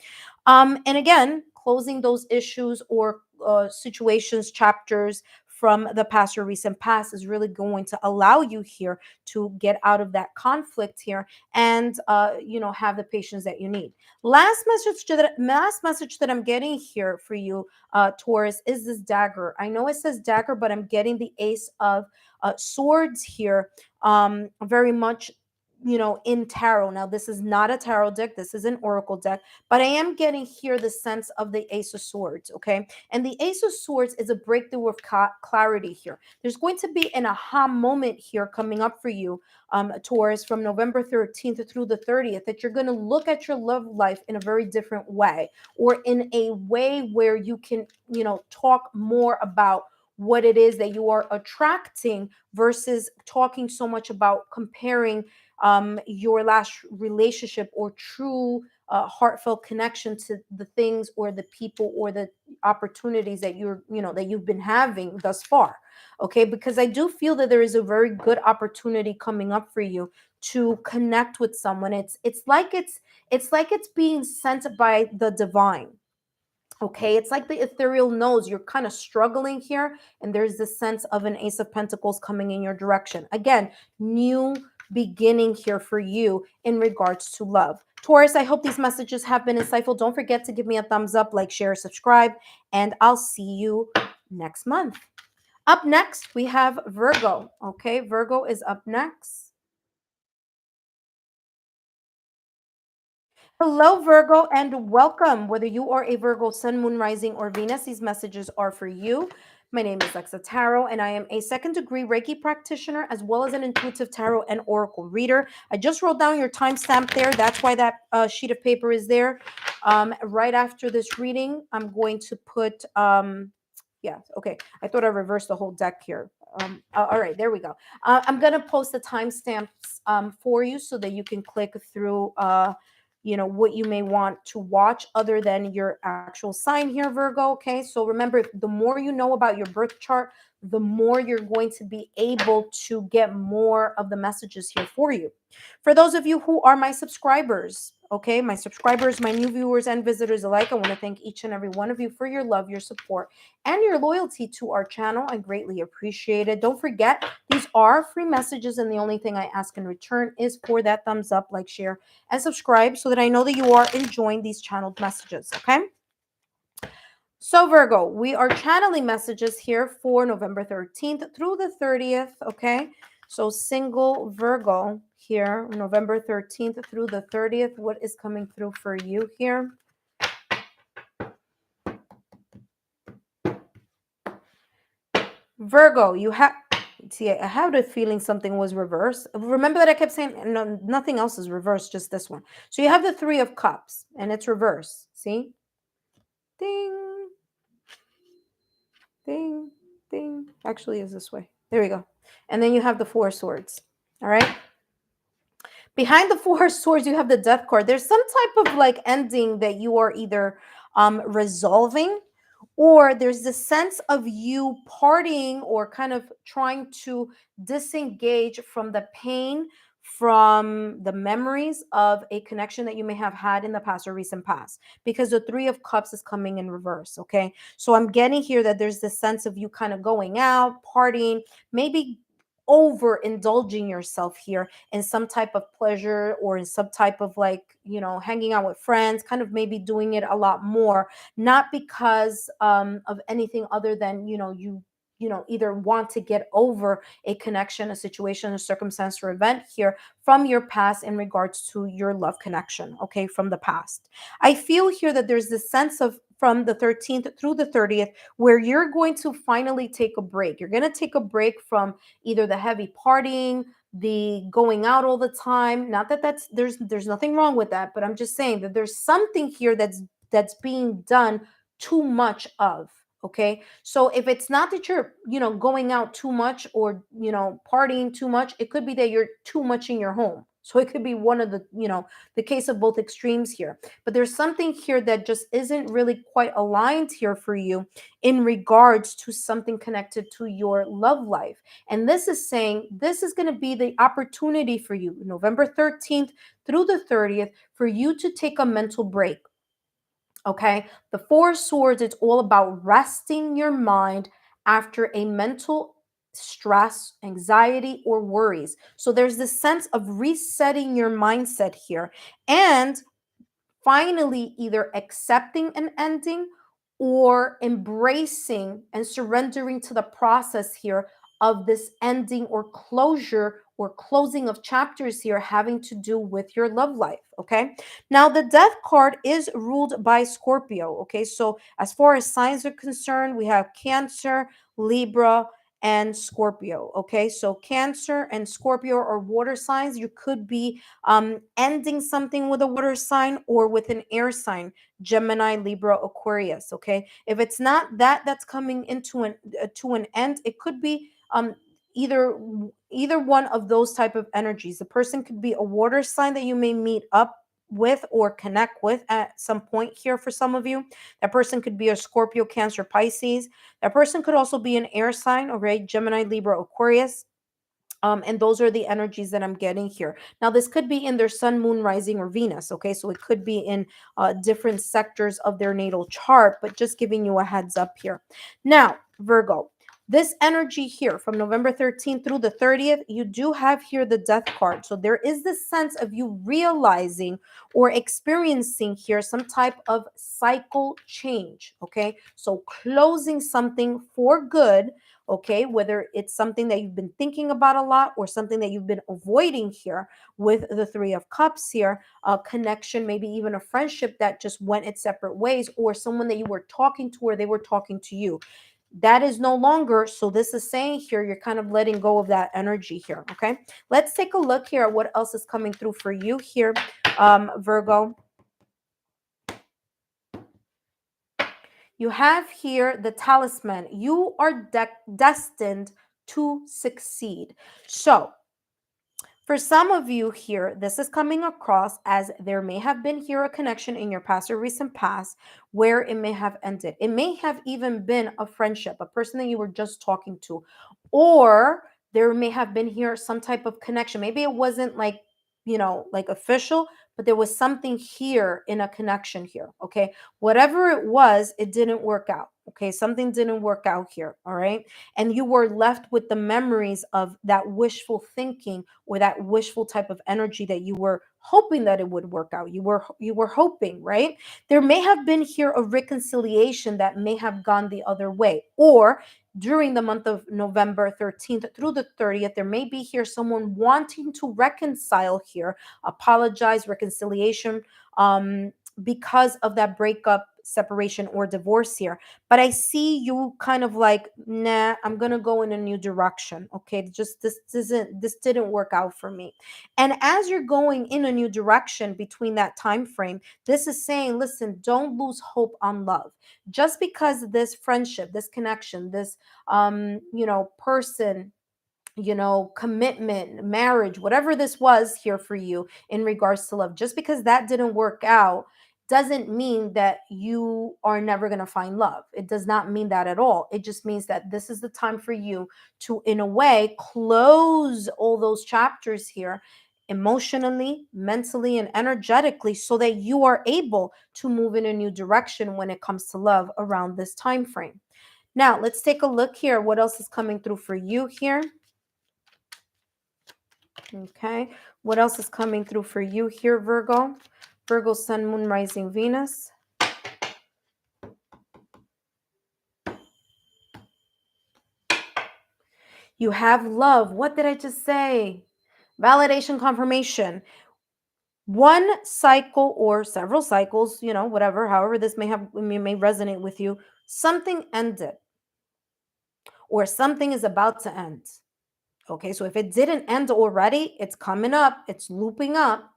and again, closing those issues or situations, chapters from the past or recent past is really going to allow you here to get out of that conflict here and have the patience that you need. Last message that I'm getting here for you, Taurus, is this dagger. I know it says dagger, but I'm getting the Ace of Swords here, very much in tarot. Now, this is not a tarot deck. This is an oracle deck, but I am getting here the sense of the Ace of Swords, okay? And the Ace of Swords is a breakthrough of clarity here. There's going to be an aha moment here coming up for you, Taurus, from November 13th through the 30th, that you're going to look at your love life in a very different way, or in a way where you can, talk more about what it is that you are attracting versus talking so much about comparing your last relationship or true heartfelt connection to the things or the people or the opportunities that you've been having thus far. Okay, because I do feel that there is a very good opportunity coming up for you to connect with someone. It's like it's being sent by the divine. Okay, it's like the ethereal knows you're kind of struggling here, and there's this sense of an Ace of Pentacles coming in your direction. Again, new beginning here for you in regards to love. Taurus, I hope these messages have been insightful. Don't forget to give me a thumbs up, like, share, subscribe, and I'll see you next month. Up next, we have Virgo. Okay, Virgo is up next. Hello, Virgo, and welcome. Whether you are a Virgo, Sun, Moon, Rising, or Venus, these messages are for you. My name is Lexa Tarot, and I am a second-degree Reiki practitioner, as well as an intuitive tarot and oracle reader. I just wrote down your timestamp there. That's why that sheet of paper is there. Right after this reading, I'm going to put... yeah, okay. I thought I reversed the whole deck here. All right, there we go. I'm going to post the timestamps for you so that you can click through... what you may want to watch other than your actual sign here, Virgo. Okay, so remember, the more you know about your birth chart, the more you're going to be able to get more of the messages here for you. For those of you who are my subscribers, okay, my subscribers, my new viewers and visitors alike, I want to thank each and every one of you for your love, your support, and your loyalty to our channel. I greatly appreciate it. Don't forget, these are free messages, and the only thing I ask in return is for that thumbs up, like, share, and subscribe so that I know that you are enjoying these channeled messages, okay? So, Virgo, we are channeling messages here for November 13th through the 30th, okay? So, single Virgo here, November 13th through the 30th. What is coming through for you here? Virgo, you have... See, I had a feeling something was reversed. Remember that I kept saying no, nothing else is reversed, just this one. So you have the Three of Cups, and it's reversed. See? Ding, ding, ding. Actually, is this way. There we go. And then you have the Four of Swords. All right? Behind the Four of Swords, you have the Death card. There's some type of like ending that you are either resolving, or there's the sense of you partying or kind of trying to disengage from the pain, from the memories of a connection that you may have had in the past or recent past, because the Three of Cups is coming in reverse. Okay, so I'm getting here that there's this sense of you kind of going out, partying, maybe overindulging yourself here in some type of pleasure, or in some type of like, hanging out with friends, kind of maybe doing it a lot more, not because of anything other than, either want to get over a connection, a situation, a circumstance, or event here from your past in regards to your love connection, okay, from the past. I feel here that there's this sense of, from the 13th through the 30th, where you're going to finally take a break. You're going to take a break from either the heavy partying, the going out all the time. Not that there's nothing wrong with that, but I'm just saying that there's something here that's being done too much of. Okay, so if it's not that you're going out too much, or partying too much, it could be that you're too much in your home. So it could be one of the case of both extremes here. But there's something here that just isn't really quite aligned here for you in regards to something connected to your love life. And this is saying this is going to be the opportunity for you, November 13th through the 30th, for you to take a mental break. Okay, the Four of Swords, it's all about resting your mind after a mental stress, anxiety, or worries. So there's this sense of resetting your mindset here and finally either accepting an ending or embracing and surrendering to the process here of this ending or closure or closing of chapters here having to do with your love life. Okay, now the death card is ruled by Scorpio. Okay, so as far as signs are concerned, we have Cancer, Libra, and Scorpio. Okay, so Cancer and Scorpio are water signs. You could be ending something with a water sign or with an air sign, Gemini, Libra, Aquarius. Okay, if it's not that that's coming into an to an end, it could be either one of those type of energies. The person could be a water sign that you may meet up with or connect with at some point here. For some of you, that person could be a Scorpio, Cancer, Pisces. That person could also be an air sign, okay, Gemini, Libra, Aquarius. And those are the energies that I'm getting here. Now, this could be in their sun, moon, rising, or Venus. Okay, so it could be in different sectors of their natal chart, but just giving you a heads up here. Now, Virgo, this energy here from November 13th through the 30th, you do have here the death card. So there is this sense of you realizing or experiencing here some type of cycle change. Okay, so closing something for good. Okay, whether it's something that you've been thinking about a lot or something that you've been avoiding here with the Three of Cups here, a connection, maybe even a friendship that just went its separate ways, or someone that you were talking to or they were talking to you. That is no longer. So this is saying here, you're kind of letting go of that energy here. Okay, let's take a look here at what else is coming through for you here, Virgo. You have here the talisman. You are destined to succeed. So for some of you here, this is coming across as there may have been here a connection in your past or recent past where it may have ended. It may have even been a friendship, a person that you were just talking to, or there may have been here some type of connection. Maybe it wasn't like, like official, but there was something here in a connection here. Okay. Whatever it was, it didn't work out. Okay. Something didn't work out here. All right. And you were left with the memories of that wishful thinking or that wishful type of energy that you were hoping that it would work out. You were hoping, right? There may have been here a reconciliation that may have gone the other way, or during the month of November 13th through the 30th, there may be here someone wanting to reconcile here, apologize, reconciliation, because of that breakup, separation, or divorce here. But I see you kind of like, nah, I'm gonna go in a new direction. Okay, just this didn't work out for me. And as you're going in a new direction between that time frame, this is saying, listen, don't lose hope on love. Just because this friendship, this connection, this person, commitment, marriage, whatever this was here for you in regards to love, just because that didn't work out doesn't mean that you are never going to find love. It does not mean that at all. It just means that this is the time for you to, in a way, close all those chapters here emotionally, mentally, and energetically so that you are able to move in a new direction when it comes to love around this time frame. Now, let's take a look here. What else is coming through for you here? Okay, what else is coming through for you here, Virgo? Virgo, Sun, Moon, Rising, Venus. You have love. What did I just say? Validation, confirmation. One cycle or several cycles, whatever, however this may resonate with you, something ended or something is about to end. Okay, so if it didn't end already, it's coming up, it's looping up.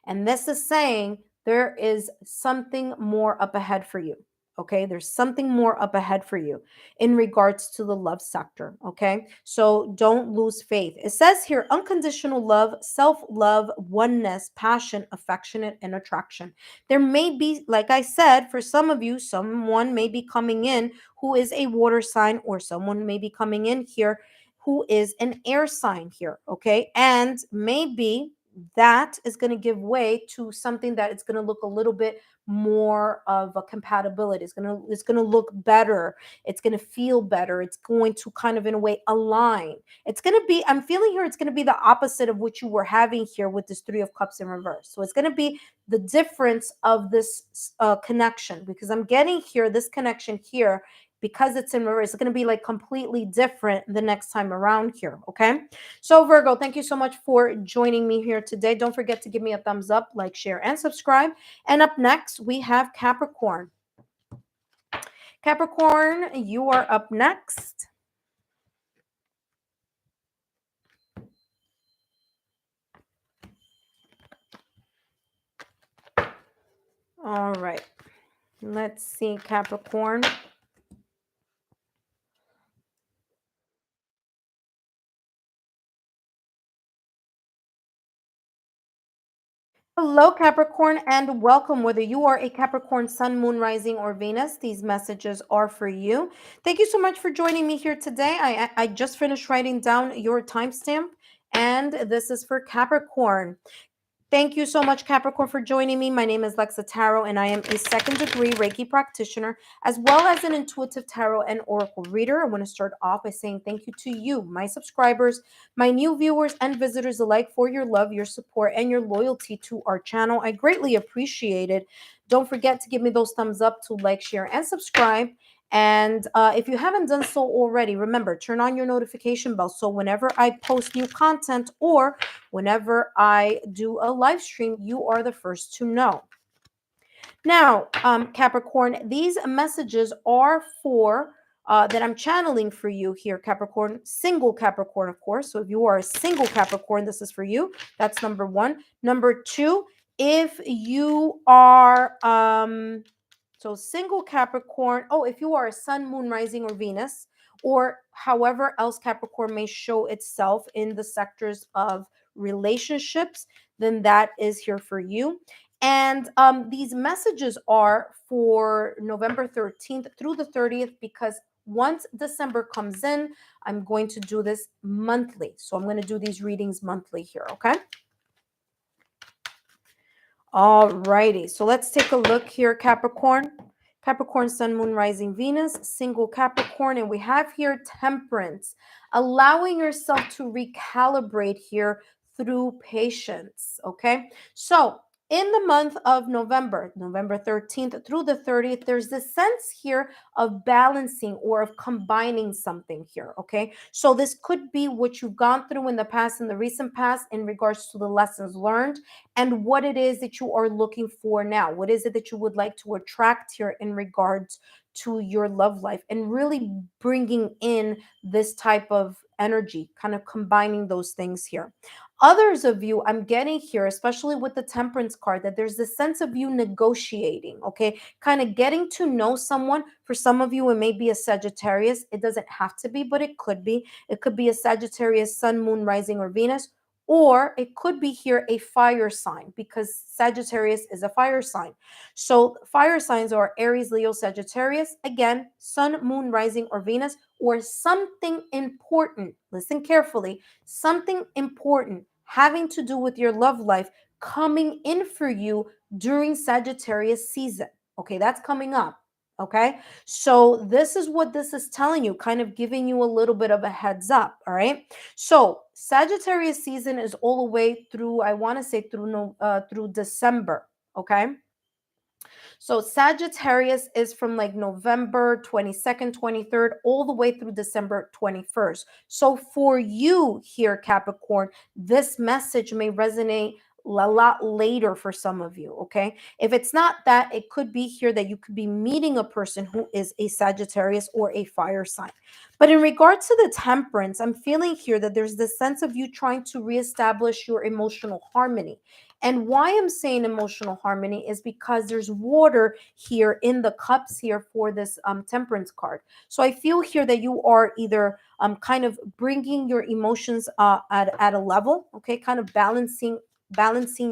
And this is saying there is something more up ahead for you. Okay, there's something more up ahead for you in regards to the love sector. Okay, so don't lose faith. It says here unconditional love, self love, oneness, passion, affectionate, and attraction. There may be, like I said, for some of you, someone may be coming in who is a water sign, or someone may be coming in here who is an air sign here, okay? And maybe that is going to give way to something that is going to look a little bit more of a compatibility. It's gonna look better. It's gonna feel better. It's going to kind of in a way align. It's gonna be, I'm feeling here, it's gonna be the opposite of what you were having here with this Three of Cups in reverse. So it's gonna be the difference of this connection, because I'm getting here this connection here, because it's in reverse, it's going to be like completely different the next time around here. Okay, so Virgo, thank you so much for joining me here today. Don't forget to give me a thumbs up, like, share, and subscribe. And up next we have Capricorn. Capricorn, you are up next. All right, let's see, Capricorn. Hello, Capricorn, and welcome. Whether you are a Capricorn, Sun, Moon, Rising, or Venus, these messages are for you. Thank you so much for joining me here today. I just finished writing down your timestamp, and this is for Capricorn. Thank you so much, Capricorn, for joining me. My name is Lexa Tarot, and I am a second-degree Reiki practitioner, as well as an intuitive tarot and oracle reader. I want to start off by saying thank you to you, my subscribers, my new viewers and visitors alike, for your love, your support, and your loyalty to our channel. I greatly appreciate it. Don't forget to give me those thumbs up to like, share, and subscribe. And if you haven't done so already, remember, turn on your notification bell so whenever I post new content or whenever I do a live stream, you are the first to know. Now, Capricorn, these messages are for that I'm channeling for you here, Capricorn, single Capricorn, of course. So if you are a single Capricorn, this is for you. That's number one. Number two, if you are so single Capricorn, oh, if you are a Sun, Moon, Rising, or Venus, or however else Capricorn may show itself in the sectors of relationships, then that is here for you. And these messages are for November 13th through the 30th, because once December comes in, I'm going to do this monthly. So I'm going to do these readings monthly here, okay? All righty, so let's take a look here, Capricorn. Capricorn, Sun, Moon, Rising, Venus, single Capricorn, and we have here Temperance, allowing yourself to recalibrate here through patience, okay? So in the month of November, November 13th through the 30th, there's this sense here of balancing or of combining something here, okay? So this could be what you've gone through in the past, in the recent past, in regards to the lessons learned, and what it is that you are looking for now. What is it that you would like to attract here in regards to your love life, and really bringing in this type of energy, kind of combining those things here. Others of you, I'm getting here, especially with the Temperance card, that there's this sense of you negotiating, okay? Kind of getting to know someone. For some of you, it may be a Sagittarius. It doesn't have to be, but it could be. It could be a Sagittarius, Sun, Moon, Rising, or Venus. Or it could be here a fire sign, because Sagittarius is a fire sign. So fire signs are Aries, Leo, Sagittarius. Again, Sun, Moon, Rising, or Venus, or something important. Listen carefully. Something important having to do with your love life coming in for you during Sagittarius season. Okay, that's coming up. Okay, so this is what this is telling you, kind of giving you a little bit of a heads up. All right, so Sagittarius season is all the way through, I want to say through December. Okay, so Sagittarius is from like November 22nd, 23rd, all the way through December 21st. So for you here, Capricorn, this message may resonate a lot later for some of you, okay? If it's not that, it could be here that you could be meeting a person who is a Sagittarius or a fire sign. But in regards to the Temperance, I'm feeling here that there's this sense of you trying to reestablish your emotional harmony. And why I'm saying emotional harmony is because there's water here in the cups here for this Temperance card. So I feel here that you are either kind of bringing your emotions at a level, okay, kind of balancing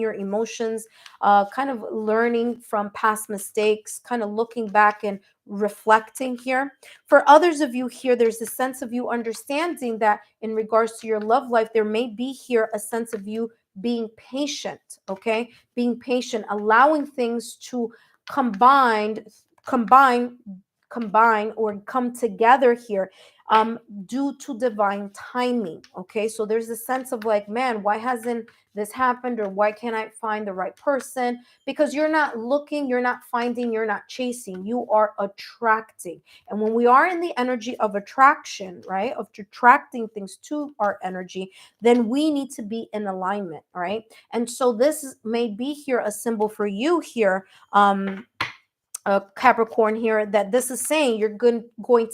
your emotions, kind of learning from past mistakes, kind of looking back and reflecting here. For others of you here, there's a sense of you understanding that in regards to your love life, there may be here a sense of you being patient, okay? Being patient, allowing things to combined, combine, combine or come together here due to divine timing. Okay, so there's a sense of like, man, why hasn't this happened, or why can't I find the right person? Because you're not looking, you're not finding, you're not chasing, you are attracting. And when we are in the energy of attraction, right, of attracting things to our energy, then we need to be in alignment, right? And so this may be here a symbol for you here, Capricorn here, that this is saying you're going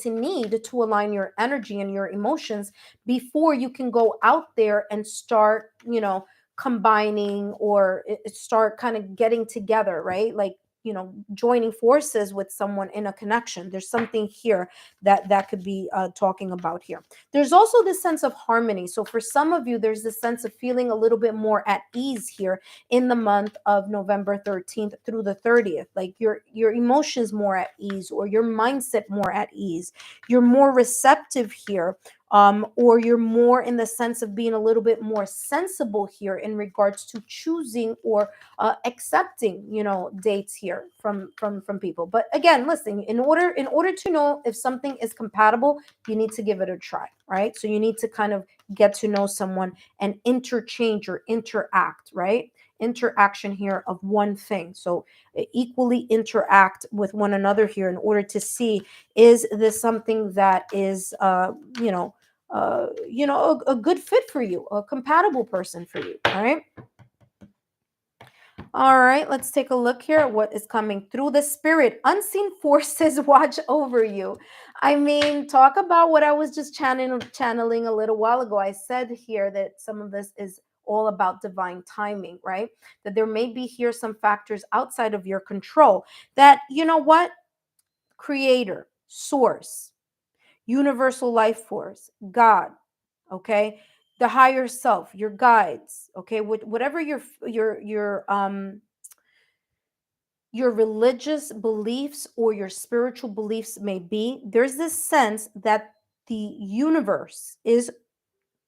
to need to align your energy and your emotions before you can go out there and start, combining or start kind of getting together, right? Like, joining forces with someone in a connection. There's something here that could be talking about here. There's also this sense of harmony. So for some of you, there's this sense of feeling a little bit more at ease here in the month of November 13th through the 30th. Like your emotions more at ease, or your mindset more at ease. You're more receptive here, or you're more in the sense of being a little bit more sensible here in regards to choosing or accepting, dates here from people. But again, listen, in order to know if something is compatible, you need to give it a try, right? So you need to kind of get to know someone and interchange or interact, right? Interaction here of one thing. So equally interact with one another here in order to see, is this something that is a good fit for you, a compatible person for you. All right, let's take a look here at what is coming through the spirit. Unseen forces watch over you. I mean, talk about what I was just channeling a little while ago. I said here that some of this is all about divine timing, right? That there may be here some factors outside of your control that, what? Creator, source, universal life force, God, okay? The higher self, your guides, okay? Whatever your religious beliefs or your spiritual beliefs may be, there's this sense that the universe is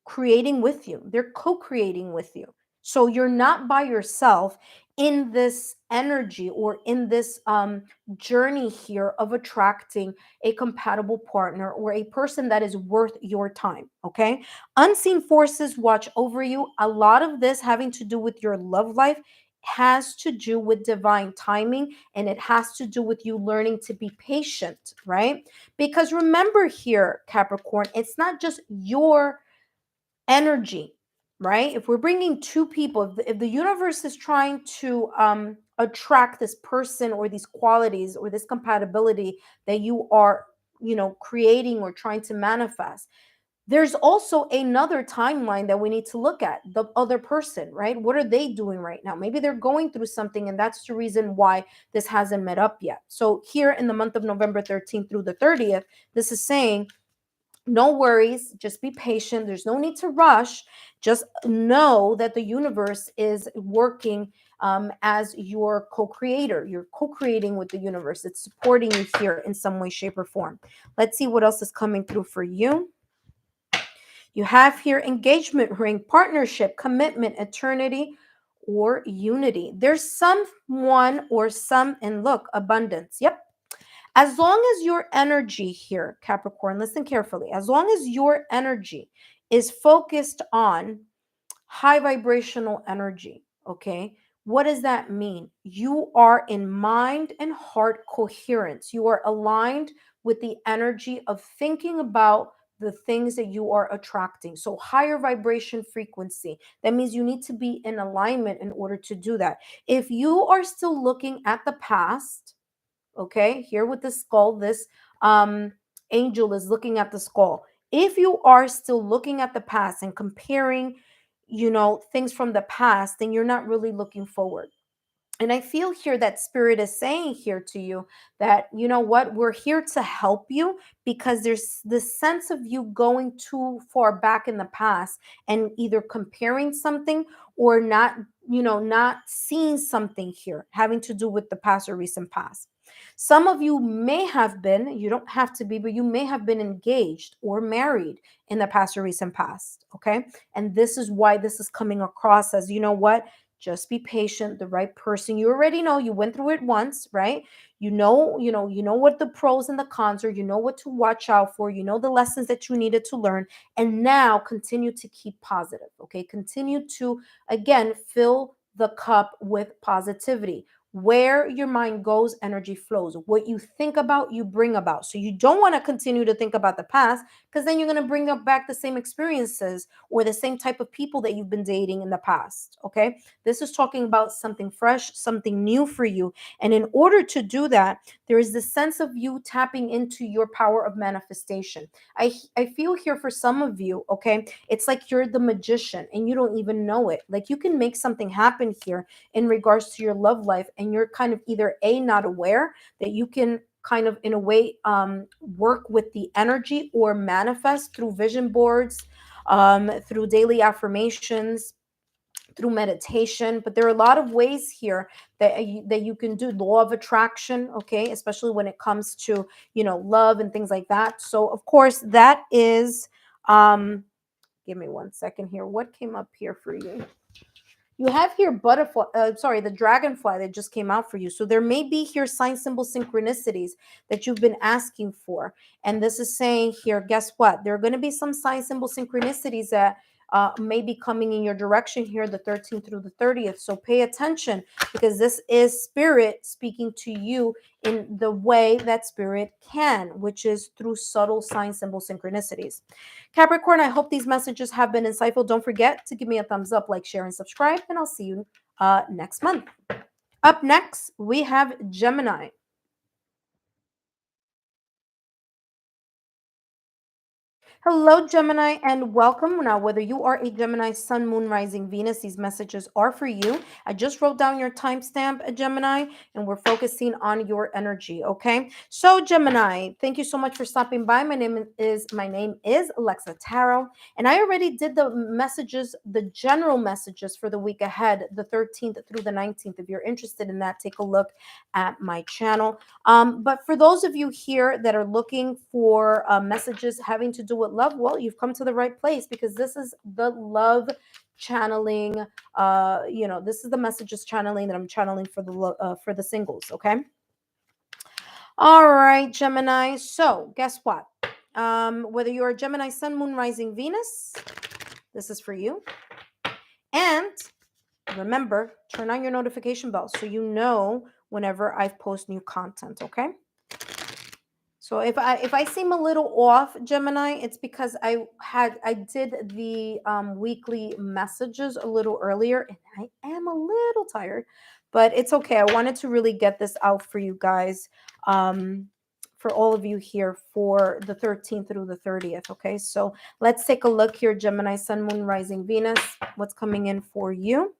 creating with you. They're co-creating with you. So you're not by yourself in this energy or in this journey here of attracting a compatible partner or a person that is worth your time. Okay. Unseen forces watch over you. A lot of this having to do with your love life has to do with divine timing, and it has to do with you learning to be patient, right? Because remember here, Capricorn, it's not just your energy, right? If we're bringing two people, if the universe is trying to attract this person or these qualities or this compatibility that you are, creating or trying to manifest, there's also another timeline that we need to look at. The other person, right? What are they doing right now? Maybe they're going through something, and that's the reason why this hasn't met up yet. So here in the month of November 13th through the 30th, this is saying, no worries, just be patient. There's no need to rush. Just know that the universe is working as your co-creator. You're co-creating with the universe. It's supporting you here in some way, shape, or form. Let's see what else is coming through for you. You have here engagement ring, partnership, commitment, eternity, or unity. There's someone or some, and look, abundance. Yep. As long as your energy here, Capricorn, listen carefully, as long as your energy is focused on high vibrational energy, okay, what does that mean? You are in mind and heart coherence. You are aligned with the energy of thinking about the things that you are attracting. So higher vibration frequency. That means you need to be in alignment in order to do that. If you are still looking at the past, okay, here with the skull, this angel is looking at the skull. If you are still looking at the past and comparing, things from the past, then you're not really looking forward. And I feel here that spirit is saying here to you that, you know what, we're here to help you, because there's this sense of you going too far back in the past and either comparing something or not, not seeing something here having to do with the past or recent past. Some of you may have been, you don't have to be, but you may have been engaged or married in the past or recent past. Okay. And this is why this is coming across as, you know what? Just be patient. The right person, you already know, you went through it once, right? You know what the pros and the cons are. You know what to watch out for. You know the lessons that you needed to learn. And now continue to keep positive, okay? Continue to, again, fill the cup with positivity. Where your mind goes, energy flows. What you think about, you bring about. So you don't want to continue to think about the past, because then you're going to bring up back the same experiences or the same type of people that you've been dating in the past, okay? This is talking about something fresh, something new for you. And in order to do that, there is this sense of you tapping into your power of manifestation. I feel here for some of you, okay, it's like you're the magician and you don't even know it. Like you can make something happen here in regards to your love life, and you're kind of either not aware that you can kind of in a way work with the energy or manifest through vision boards, through daily affirmations, through meditation. But there are a lot of ways here that you can do law of attraction, okay, especially when it comes to, love and things like that. So of course that is give me one second here. What came up here for you? You have here butterfly, the dragonfly that just came out for you. So there may be here sign symbol synchronicities that you've been asking for. And this is saying here, guess what? There are going to be some sign symbol synchronicities that may be coming in your direction here, the 13th through the 30th. So pay attention, because this is spirit speaking to you in the way that spirit can, which is through subtle sign symbol synchronicities. Capricorn, I hope these messages have been insightful. Don't forget to give me a thumbs up, like, share, and subscribe, and I'll see you next month. Up next, we have Gemini. Hello, Gemini, and welcome. Now, whether you are a Gemini, Sun, Moon, Rising, Venus, these messages are for you. I just wrote down your timestamp, Gemini, and we're focusing on your energy, okay? So, Gemini, thank you so much for stopping by. My name is Alexa Tarot, and I already did the messages, the general messages for the week ahead, the 13th through the 19th. If you're interested in that, take a look at my channel. But for those of you here that are looking for messages having to do with love, well, you've come to the right place, because this is the love channeling. This is the messages channeling that I'm channeling for the singles. Okay. All right, Gemini. So guess what? Whether you're a Gemini, Sun, Moon, Rising, Venus, this is for you. And remember, turn on your notification bell so you know whenever I post new content. Okay. So if I seem a little off, Gemini, it's because I did the weekly messages a little earlier, and I am a little tired, but it's okay. I wanted to really get this out for you guys, for all of you here for the 13th through the 30th. Okay, so let's take a look here, Gemini, Sun, Moon, Rising, Venus. What's coming in for you?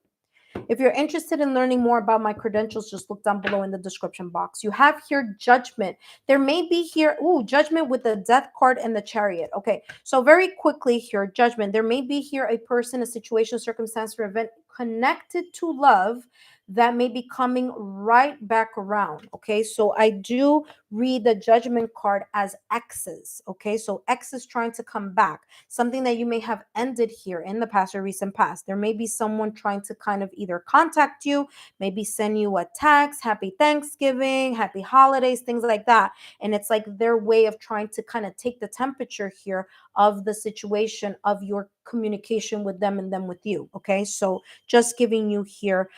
If you're interested in learning more about my credentials, just look down below in the description box. You have here Judgment. There may be here, Judgment with the Death card and the Chariot. Okay, so very quickly here, Judgment. There may be here a person, a situation, circumstance, or event connected to love that may be coming right back around. Okay, so I do read the Judgment card as X's. Okay, so X is trying to come back, something that you may have ended here in the past or recent past. There may be someone trying to kind of either contact you, maybe send you a text, happy Thanksgiving, happy holidays, things like that. And it's like their way of trying to kind of take the temperature here of the situation, of your communication with them and them with you. Okay, so just giving you here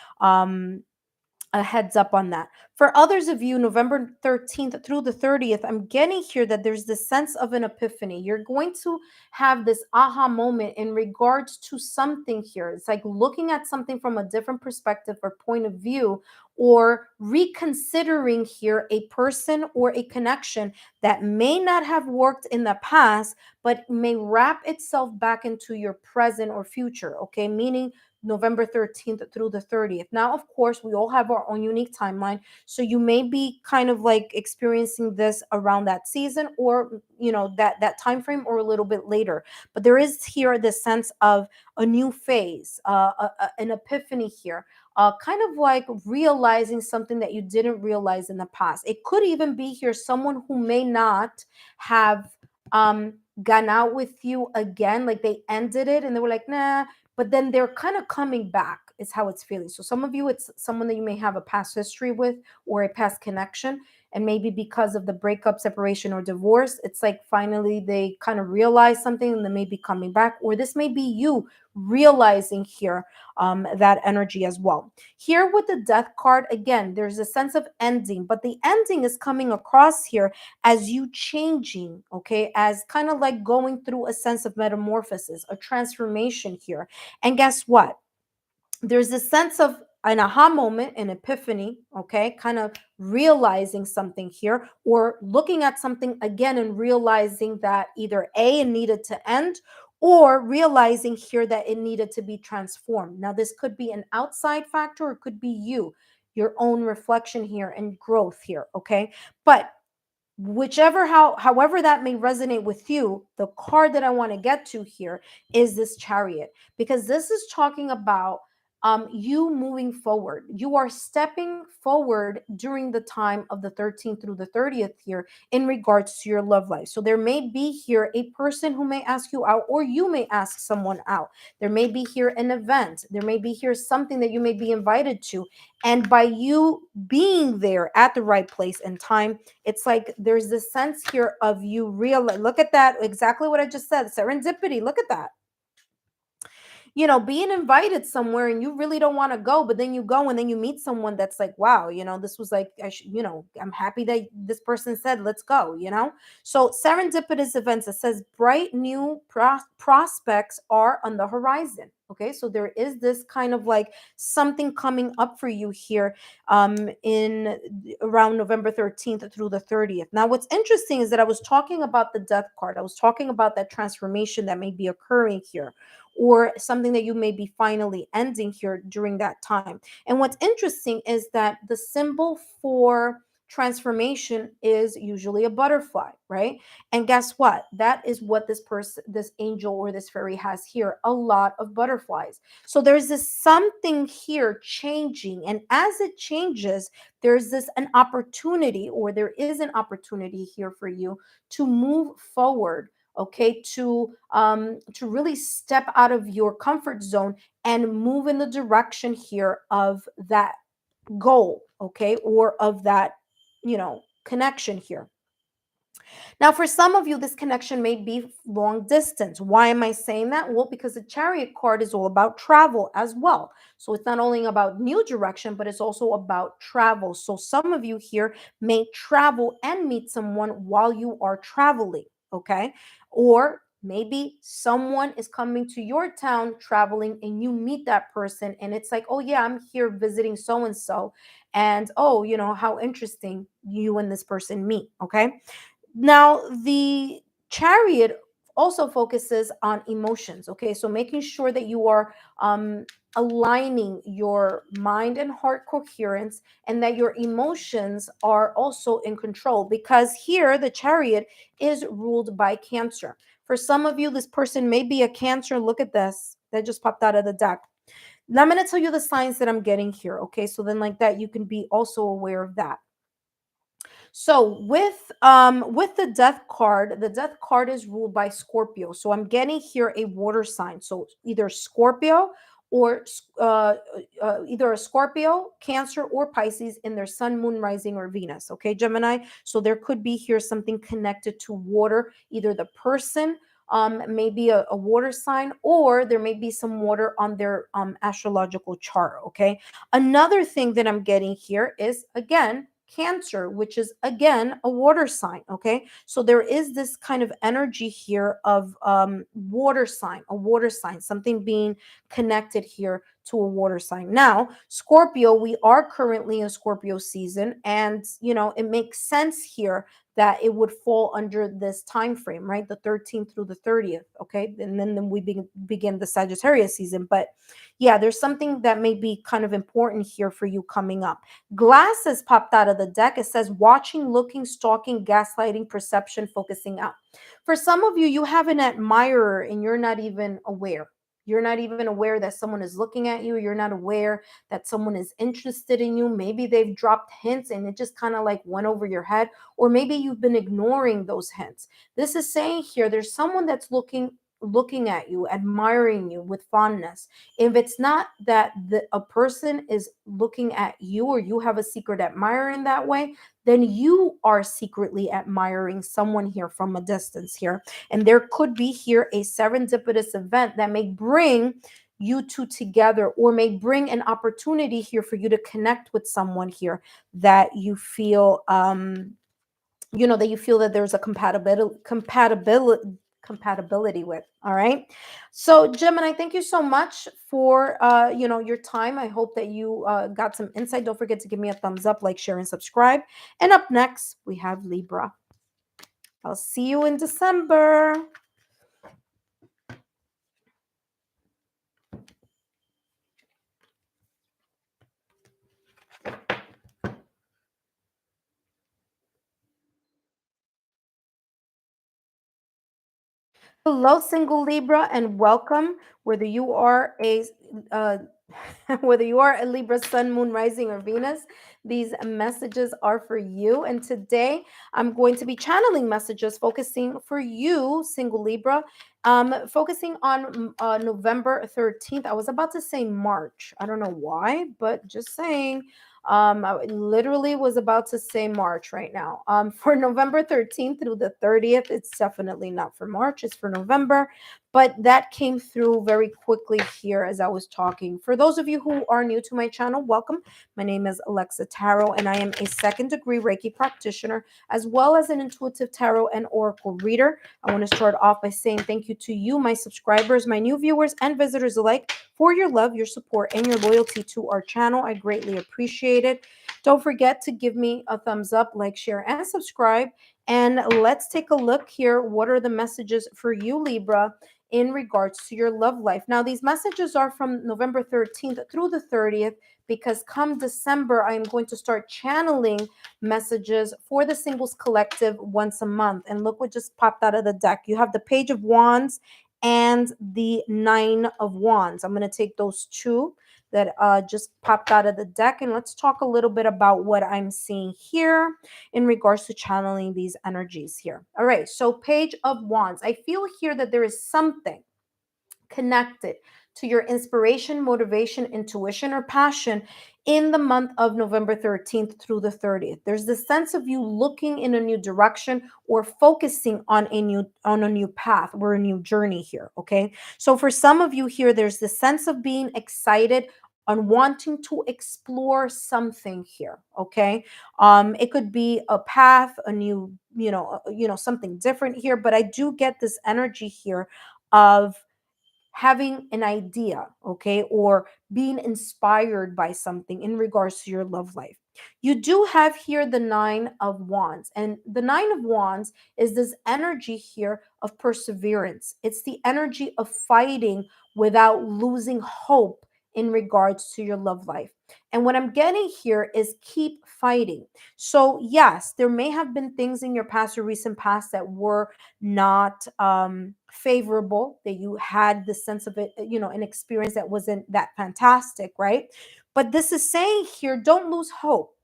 a heads up on that. For others of you, November 13th through the 30th, I'm getting here that there's this sense of an epiphany. You're going to have this aha moment in regards to something here. It's like looking at something from a different perspective or point of view, or reconsidering here a person or a connection that may not have worked in the past, but may wrap itself back into your present or future. Okay, meaning November 13th through the 30th. Now, of course, we all have our own unique timeline. So you may be kind of like experiencing this around that season, or, that time frame, or a little bit later. But there is here the sense of a new phase, an epiphany here. Kind of like realizing something that you didn't realize in the past. It could even be here someone who may not have gone out with you again, like they ended it and they were like, nah, but then they're kind of coming back. is how it's feeling. So some of you, it's someone that you may have a past history with or a past connection. And maybe because of the breakup, separation, or divorce, it's like finally they kind of realize something and they may be coming back. Or this may be you realizing here that energy as well. Here with the death card, again, there's a sense of ending, but the ending is coming across here as you changing, okay, as kind of like going through a sense of metamorphosis, a transformation here. And guess what? There's this sense of an aha moment, an epiphany, okay, kind of realizing something here, or looking at something again and realizing that either A, it needed to end, or realizing here that it needed to be transformed. Now, this could be an outside factor, or it could be you, your own reflection here and growth here, okay? But however that may resonate with you, the card that I want to get to here is this Chariot, because this is talking about you moving forward. You are stepping forward during the time of the 13th through the 30th here in regards to your love life. So there may be here a person who may ask you out, or you may ask someone out. There may be here an event. There may be here something that you may be invited to. And by you being there at the right place and time, it's like there's this sense here of you realize, look at that, exactly what I just said, serendipity. Look at that. Being invited somewhere and you really don't want to go, but then you go and then you meet someone that's like, wow, this was like, I'm happy that this person said, let's go. So serendipitous events, it says bright new prospects are on the horizon. Okay, so there is this kind of like something coming up for you here in around November 13th through the 30th. Now, what's interesting is that I was talking about the death card. I was talking about that transformation that may be occurring here, or something that you may be finally ending here during that time. And what's interesting is that the symbol for transformation is usually a butterfly, right? And guess what? That is what this person, this angel or this fairy has here, a lot of butterflies. So there's this something here changing, and as it changes, there's this an opportunity, or there is an opportunity here for you to move forward, okay, to really step out of your comfort zone and move in the direction here of that goal, okay, or of that connection here. Now, for some of you, this connection may be long distance. Why am I saying that? Well, because the Chariot card is all about travel as well. So it's not only about new direction, but it's also about travel. So some of you here may travel and meet someone while you are traveling, okay? Or maybe someone is coming to your town traveling and you meet that person and it's like, oh yeah, I'm here visiting so and so, and oh, how interesting, you and this person meet, okay? Now, the Chariot also focuses on emotions, okay? So making sure that you are aligning your mind and heart coherence, and that your emotions are also in control, because here the Chariot is ruled by Cancer. For some of you, this person may be a Cancer. Look at this. That just popped out of the deck. Now I'm going to tell you the signs that I'm getting here, okay? So then like that, you can be also aware of that. So with the death card is ruled by Scorpio. So I'm getting here a water sign. So either Scorpio or either a Scorpio, Cancer, or Pisces in their sun, moon, rising, or Venus. Okay, Gemini. So there could be here something connected to water, either the person maybe a water sign, or there may be some water on their astrological chart. Okay, another thing that I'm getting here is again Cancer, which is again a water sign. Okay, so there is this kind of energy here of water sign, a water sign, something being connected here to a water sign. Now, Scorpio, we are currently in Scorpio season, and it makes sense here that it would fall under this time frame, right? The 13th through the 30th. Okay, and then we begin the Sagittarius season. But yeah, there's something that may be kind of important here for you coming up. Glasses popped out of the deck. It says watching, looking, stalking, gaslighting, perception, focusing out. For some of you, you have an admirer and you're not even aware. You're not even aware that someone is looking at you. You're not aware that someone is interested in you. Maybe they've dropped hints and it just kind of like went over your head, or maybe you've been ignoring those hints. This is saying here there's someone that's looking looking at you, admiring you with fondness, if it's not that a person is looking at you or you have a secret admirer in that way, then you are secretly admiring someone here from a distance here. And there could be here a serendipitous event that may bring you two together, or may bring an opportunity here for you to connect with someone here that you feel that you feel that there's a compatibility with. All right, so Gemini, thank you so much for your time. I hope that you got some insight. Don't forget to give me a thumbs up, like, share, and subscribe. And up next we have Libra. I'll see you in December. Hello, single Libra, and welcome. Whether you are a uh, whether you are a Libra, Sun, Moon, Rising, or Venus, these messages are for you. And today I'm going to be channeling messages focusing for you, single Libra, focusing on November 13th. I was about to say March. I don't know why, but just saying. I literally was about to say March right now. For November 13th through the 30th, it's definitely not for March, it's for November. But that came through very quickly here as I was talking. For those of you who are new to my channel, welcome. My name is Alexa Tarot, and I am a second-degree Reiki practitioner, as well as an intuitive tarot and oracle reader. I want to start off by saying thank you to you, my subscribers, my new viewers, and visitors alike, for your love, your support, and your loyalty to our channel. I greatly appreciate it. Don't forget to give me a thumbs up, like, share, and subscribe. And let's take a look here. What are the messages for you, Libra, in regards to your love life? Now, these messages are from November 13th through the 30th, because come December, I am going to start channeling messages for the Singles Collective once a month. And look what just popped out of the deck. You have the Page of Wands and the Nine of Wands. I'm going to take those two that just popped out of the deck, and let's talk a little bit about what I'm seeing here in regards to channeling these energies here. All right, so Page of Wands. I feel here that there is something connected to your inspiration, motivation, intuition, or passion in the month of November 13th through the 30th. There's this sense of you looking in a new direction, or focusing on a new path or a new journey here, okay? So for some of you here, there's this sense of being excited on wanting to explore something here, okay? It could be a path, a new, something different here, but I do get this energy here of having an idea, okay, or being inspired by something in regards to your love life. You do have here the Nine of Wands, and the Nine of Wands is this energy here of perseverance. It's the energy of fighting without losing hope in regards to your love life. And what I'm getting here is keep fighting. So yes, there may have been things in your past or recent past that were not favorable, that you had the sense of it, an experience that wasn't that fantastic, right? But this is saying here, don't lose hope.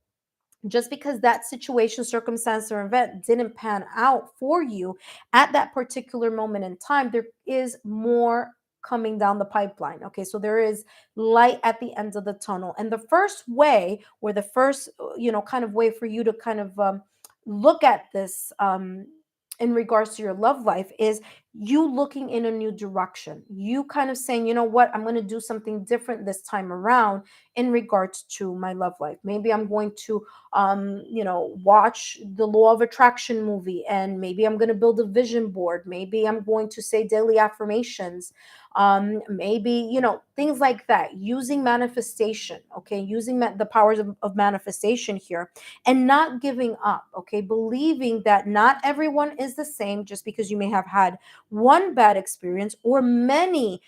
Just because that situation, circumstance, or event didn't pan out for you at that particular moment in time, there is more coming down the pipeline. Okay, so there is light at the end of the tunnel. And the first way, or the first, kind of way for you to kind of look at this in regards to your love life, is you looking in a new direction. You kind of saying, you know what, I'm going to do something different this time around in regards to my love life. Maybe I'm going to watch the Law of Attraction movie, and maybe I'm going to build a vision board. Maybe I'm going to say daily affirmations. Maybe, things like that, using manifestation, okay, using the powers of manifestation here, and not giving up, okay, believing that not everyone is the same. Just because you may have had one bad experience or many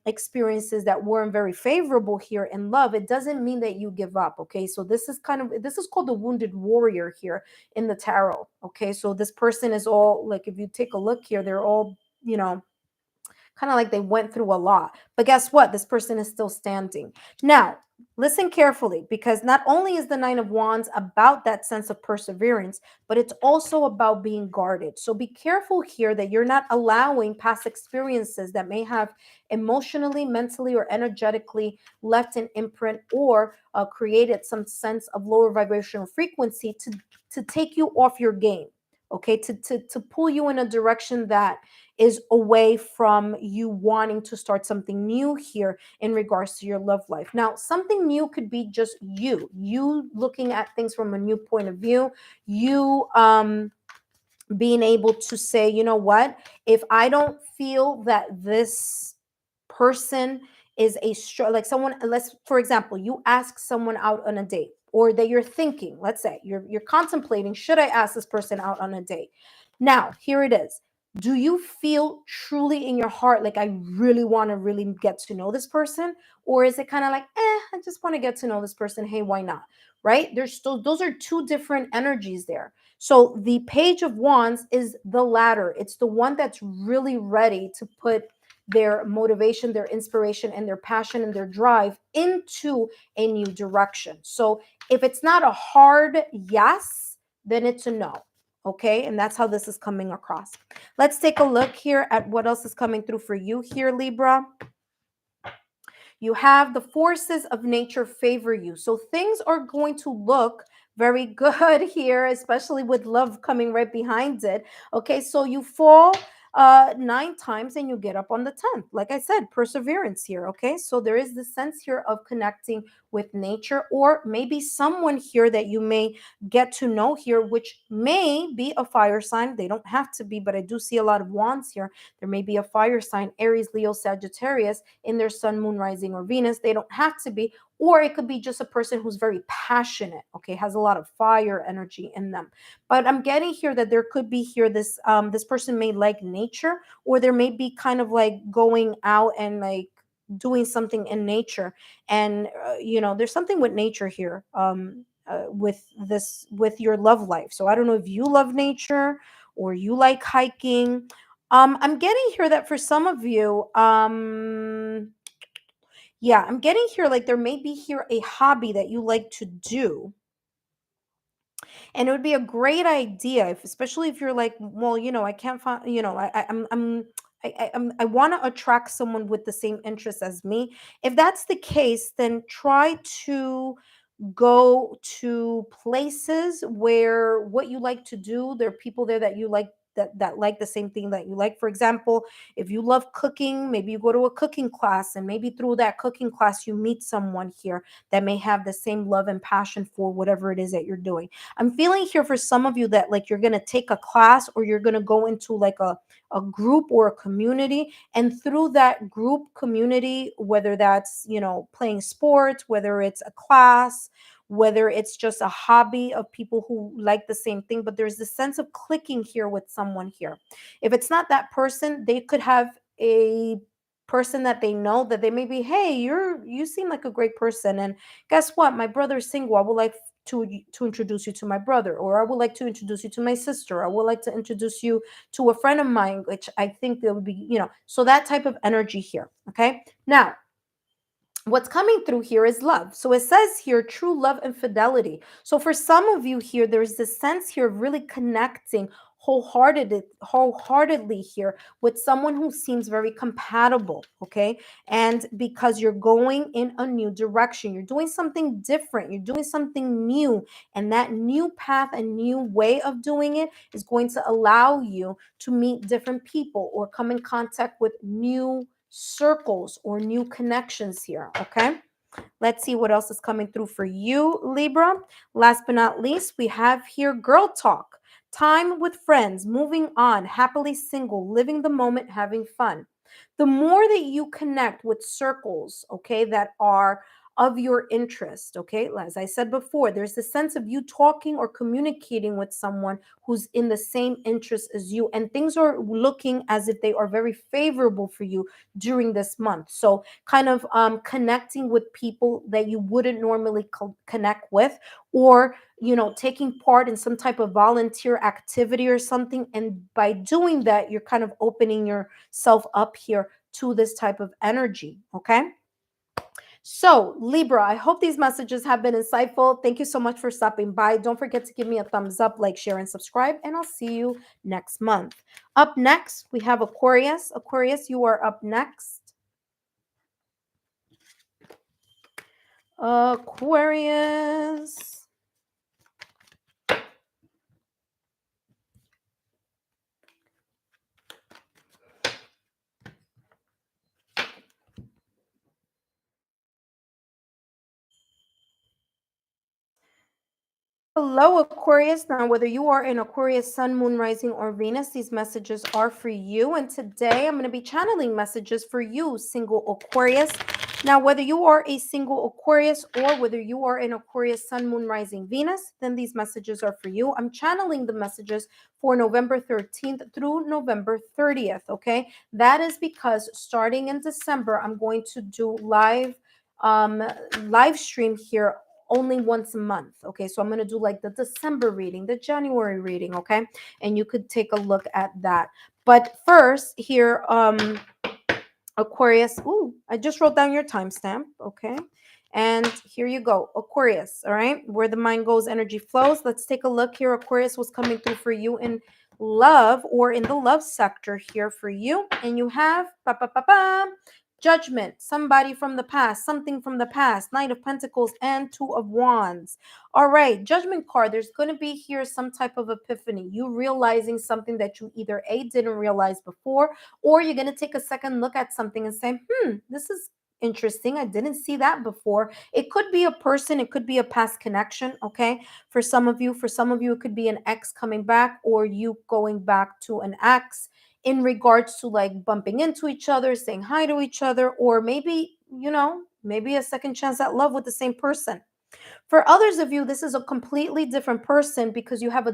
experiences that weren't very favorable here in love, it doesn't mean that you give up, okay? So this is called the wounded warrior here in the tarot, okay? So this person is all like, if you take a look here, they're all, kind of like they went through a lot, but guess what, this person is still standing. Now listen carefully, because not only is the Nine of Wands about that sense of perseverance, but it's also about being guarded. So be careful here that you're not allowing past experiences that may have emotionally, mentally, or energetically left an imprint, or created some sense of lower vibrational frequency to take you off your game. Okay, to pull you in a direction that is away from you wanting to start something new here in regards to your love life. Now, something new could be just you looking at things from a new point of view, you being able to say, you know what, if I don't feel that this person is like someone, let's, for example, you ask someone out on a date, or that you're thinking, let's say you're contemplating, should I ask this person out on a date? Now, here it is. Do you feel truly in your heart like, I really want to really get to know this person? Or is it kind of like, I just want to get to know this person, hey, why not? Right? There's still, those are two different energies there. So the Page of Wands is the latter. It's the one that's really ready to put their motivation, their inspiration, and their passion and their drive into a new direction. So if it's not a hard yes, then it's a no. Okay, and that's how this is coming across. Let's take a look here at what else is coming through for you here, Libra. You have the forces of nature favor you. So things are going to look very good here, especially with love coming right behind it. Okay, so you fall 9 times and you get up on the 10th. Like I said, perseverance here. Okay, so there is the sense here of connecting with nature, or maybe someone here that you may get to know here, which may be a fire sign. They don't have to be, but I do see a lot of wands here. There may be a fire sign, Aries, Leo, Sagittarius, in their sun, moon, rising, or Venus. They don't have to be. Or it could be just a person who's very passionate, okay, has a lot of fire energy in them. But I'm getting here that there could be here this this person may like nature, or there may be kind of like going out and like doing something in nature. And there's something with nature here, with this, with your love life. So I don't know if you love nature or you like hiking. I'm getting here that for some of you, yeah, I'm getting here like there may be here a hobby that you like to do. And it would be a great idea, if, especially if you're like, well, I can't find, I want to attract someone with the same interests as me. If that's the case, then try to go to places where what you like to do, there are people there that you like, that like the same thing that you like. For example, if you love cooking, maybe you go to a cooking class, and maybe through that cooking class you meet someone here that may have the same love and passion for whatever it is that you're doing. I'm feeling here for some of you that like you're going to take a class, or you're going to go into like a group or a community, and through that group community, whether that's playing sports, whether it's a class, whether it's just a hobby of people who like the same thing, but there's this sense of clicking here with someone here. If it's not that person, they could have a person that they know, that they may be, hey, you seem like a great person, and guess what, my brother's single, I would like to introduce you to my brother, or I would like to introduce you to my sister, I would like to introduce you to a friend of mine, which I think there would be, so that type of energy here. Okay, now what's coming through here is love. So it says here, true love and fidelity. So for some of you here, there's this sense here of really connecting wholeheartedly here with someone who seems very compatible. Okay, and because you're going in a new direction, you're doing something different, you're doing something new, and that new path and new way of doing it is going to allow you to meet different people or come in contact with new circles or new connections here. Okay, let's see what else is coming through for you, Libra. Last but not least, we have here girl talk, time with friends, moving on, happily single, living the moment, having fun. The more that you connect with circles, okay, that are of your interest, okay, as I said before, there's the sense of you talking or communicating with someone who's in the same interest as you, and things are looking as if they are very favorable for you during this month. So kind of connecting with people that you wouldn't normally connect with, or taking part in some type of volunteer activity or something, and by doing that you're kind of opening yourself up here to this type of energy. Okay, So, Libra, I hope these messages have been insightful. Thank you so much for stopping by. Don't forget to give me a thumbs up, like, share, and subscribe, and I'll see you next month. Up next, we have Aquarius. Aquarius, you are up next. Aquarius. Hello, Aquarius. Now, whether you are in Aquarius, Sun, Moon, Rising, or Venus, these messages are for you. And today I'm going to be channeling messages for you, single Aquarius. Now, whether you are a single Aquarius or whether you are in Aquarius, Sun, Moon, Rising, Venus, then these messages are for you. I'm channeling the messages for November 13th through November 30th, okay? That is because starting in December, I'm going to do live stream here only once a month. Okay, so I'm going to do like the December reading, the January reading, okay? And you could take a look at that. But first here, Aquarius, ooh, I just wrote down your timestamp, okay? And here you go, Aquarius, all right? Where the mind goes, energy flows. Let's take a look here. Aquarius was coming through for you in love or in the love sector here for you. And you have, Judgment, somebody from the past, something from the past, Knight of Pentacles and Two of Wands. All right, Judgment card, there's going to be here some type of epiphany. You realizing something that you either A, didn't realize before, or you're going to take a second look at something and say, this is interesting. I didn't see that before. It could be a person. It could be a past connection, okay? For some of you, it could be an ex coming back or you going back to an ex in regards to like bumping into each other, saying hi to each other, or maybe, maybe a second chance at love with the same person. For others of you, this is a completely different person because you have a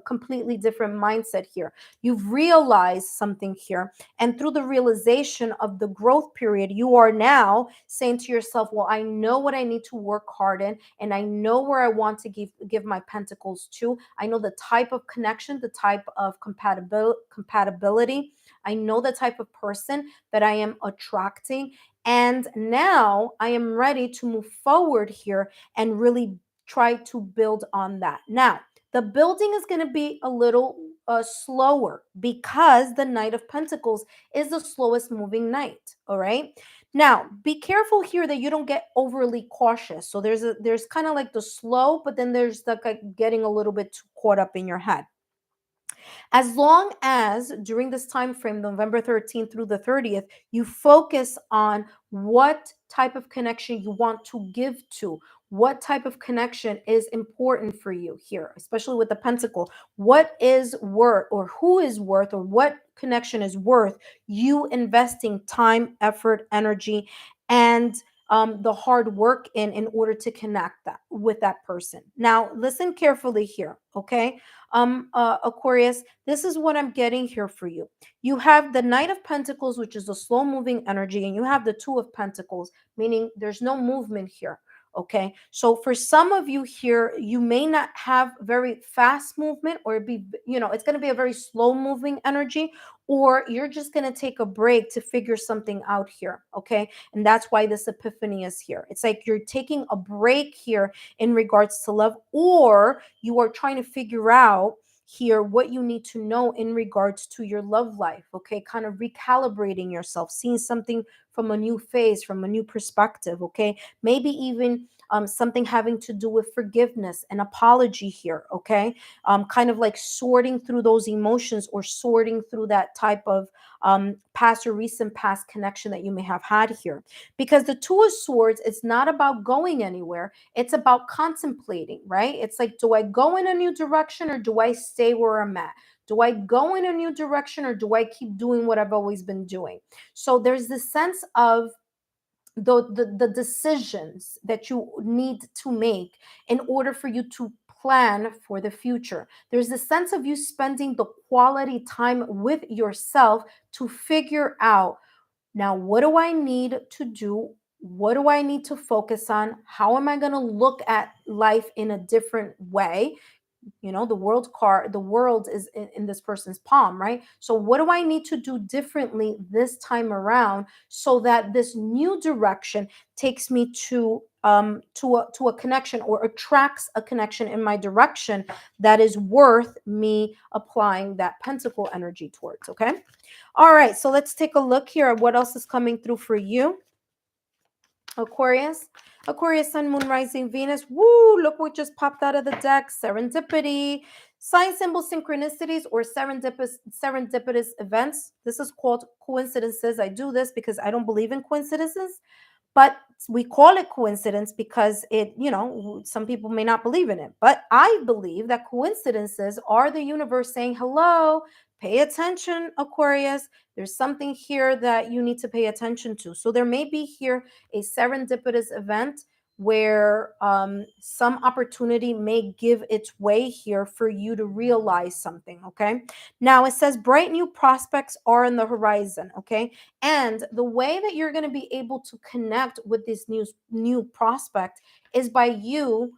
completely different mindset here. You've realized something here. And through the realization of the growth period, you are now saying to yourself, well, I know what I need to work hard in, and I know where I want to give my pentacles to. I know the type of connection, the type of compatibility. I know the type of person that I am attracting. And now I am ready to move forward here and really try to build on that. Now, the building is going to be a little slower because the Knight of Pentacles is the slowest moving knight. All right. Now, be careful here that you don't get overly cautious. So there's kind of like the slow, but then there's like getting a little bit too caught up in your head. As long as during this time frame, November 13th through the 30th, you focus on what type of connection you want to give to, what type of connection is important for you here, especially with the pentacle. What is worth, or who is worth, or what connection is worth you investing time, effort, energy, and the hard work in order to connect that with that person. Now, listen carefully here, okay? Aquarius, this is what I'm getting here for you. You have the Knight of Pentacles, which is a slow moving energy, and you have the Two of Pentacles, meaning there's no movement here. Okay, so for some of you here, you may not have very fast movement, or be, it's going to be a very slow moving energy, or you're just going to take a break to figure something out here. Okay, and that's why this epiphany is here. It's like you're taking a break here in regards to love, or you are trying to figure out here what you need to know in regards to your love life. Okay, kind of recalibrating yourself, seeing something from a new phase, from a new perspective. Okay, maybe even something having to do with forgiveness and apology here. Okay, kind of like sorting through those emotions, or sorting through that type of past or recent past connection that you may have had here. Because the Two of Swords, it's not about going anywhere. It's about contemplating, right? It's like, do I go in a new direction, or do I stay where I'm at? Do I go in a new direction, or do I keep doing what I've always been doing? So there's this sense of the decisions that you need to make in order for you to plan for the future. There's a sense of you spending the quality time with yourself to figure out, now, what do I need to do? What do I need to focus on? How am I going to look at life in a different way? You know, the world card, the world is in this person's palm, right? So what do I need to do differently this time around so that this new direction takes me to a connection, or attracts a connection in my direction that is worth me applying that pentacle energy towards? Okay. All right, so let's take a look here at what else is coming through for you, Aquarius. Aquarius, Sun, Moon, Rising, Venus. Woo, look what just popped out of the deck. Serendipity, sign symbol synchronicities, or serendipitous events. This is called coincidences. I do this because I don't believe in coincidences, but we call it coincidence because it, you know, some people may not believe in it, but I believe that coincidences are the universe saying, hello, pay attention, Aquarius. There's something here that you need to pay attention to. So there may be here a serendipitous event where some opportunity may give its way here for you to realize something. Okay. Now it says bright new prospects are in the horizon. Okay. And the way that you're going to be able to connect with this new prospect is by you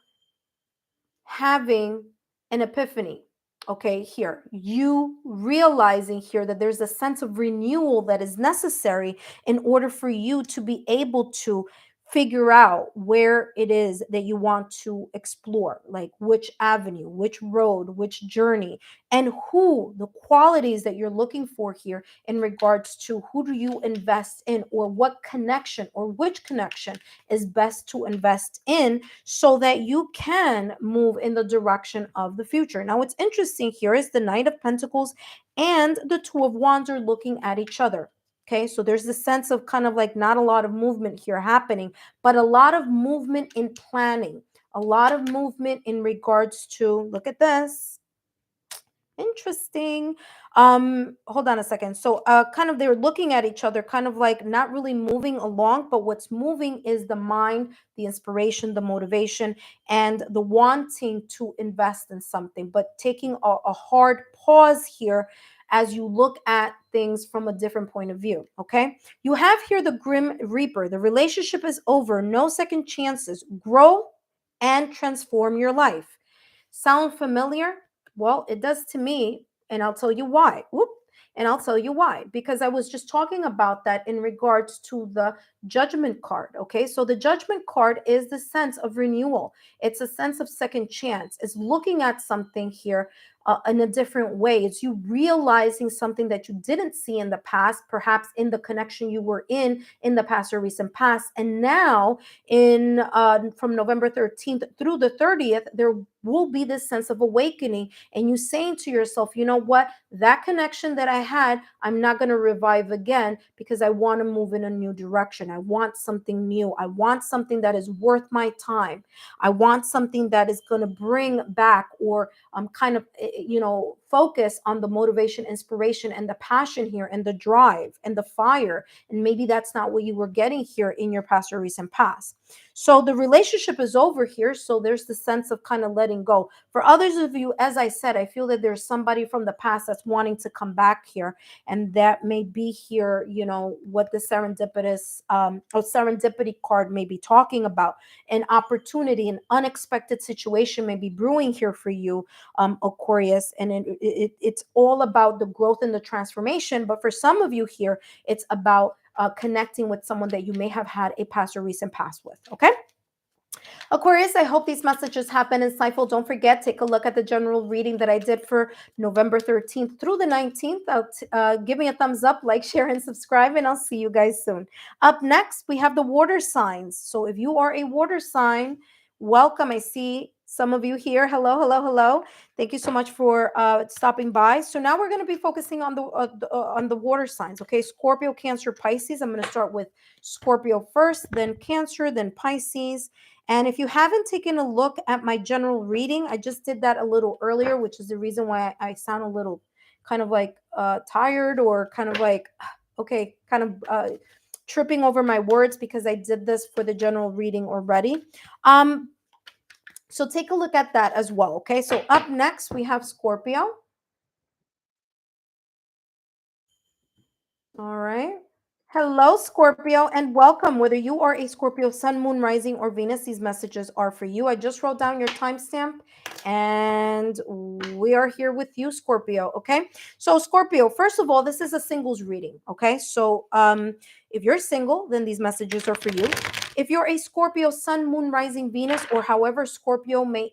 having an epiphany. Okay, here, you realizing here that there's a sense of renewal that is necessary in order for you to be able to figure out where it is that you want to explore, like which avenue, which road, which journey, and who, the qualities that you're looking for here in regards to who do you invest in, or what connection or which connection is best to invest in so that you can move in the direction of the future. Now, what's interesting here is the Knight of Pentacles and the Two of Wands are looking at each other. Okay, so there's this sense of kind of like not a lot of movement here happening, but a lot of movement in planning, a lot of movement in regards to, look at this. Interesting. Hold on a second. So kind of they're looking at each other, kind of like not really moving along, but what's moving is the mind, the inspiration, the motivation, and the wanting to invest in something, but taking a hard pause here as you look at things from a different point of view. Okay. You have here the Grim Reaper. The relationship is over, no second chances. Grow and transform your life. Sound familiar? Well, it does to me, and I'll tell you why. Whoop. And I'll tell you why. Because I was just talking about that in regards to the Judgment card. Okay. So the Judgment card is the sense of renewal, it's a sense of second chance, it's looking at something here in a different way. It's you realizing something that you didn't see in the past, perhaps in the connection you were in the past or recent past. And now, in from November 13th through the 30th, there will be this sense of awakening, and you saying to yourself, you know what, that connection that I had, I'm not going to revive again because I want to move in a new direction. I want something new. I want something that is worth my time. I want something that is going to bring back, or kind of, you know, focus on the motivation, inspiration, and the passion here, and the drive and the fire. And maybe that's not what you were getting here in your past or recent past. So the relationship is over here. So there's the sense of kind of letting go. For others of you, as I said, I feel that there's somebody from the past that's wanting to come back here. And that may be here, you know, what the serendipitous or serendipity card may be talking about. An opportunity, an unexpected situation may be brewing here for you, Aquarius. And it's all about the growth and the transformation. But for some of you here, it's about connecting with someone that you may have had a past or recent past with. Okay. Aquarius, I hope these messages have been insightful. Don't forget, take a look at the general reading that I did for November 13th through the 19th. Give me a thumbs up, like, share, and subscribe, and I'll see you guys soon. Up next, we have the water signs. So if you are a water sign, welcome. I see some of you here. Hello, hello, hello. Thank you so much for stopping by. So now we're going to be focusing on the water signs. Okay, Scorpio, Cancer, Pisces. I'm going to start with Scorpio first, then Cancer, then Pisces. And if you haven't taken a look at my general reading, I just did that a little earlier, which is the reason why I sound a little kind of like tired, or kind of like, okay, kind of tripping over my words, because I did this for the general reading already. So take a look at that as well. Okay, so up next we have Scorpio. All right. Hello, Scorpio, and welcome. Whether you are a Scorpio, Sun, Moon, Rising, or Venus, these messages are for you. I just wrote down your timestamp, and we are here with you, Scorpio. Okay, so Scorpio, first of all, this is a singles reading. Okay, so if you're single, then these messages are for you. If you're a Scorpio, Sun, Moon, Rising, Venus, or however Scorpio may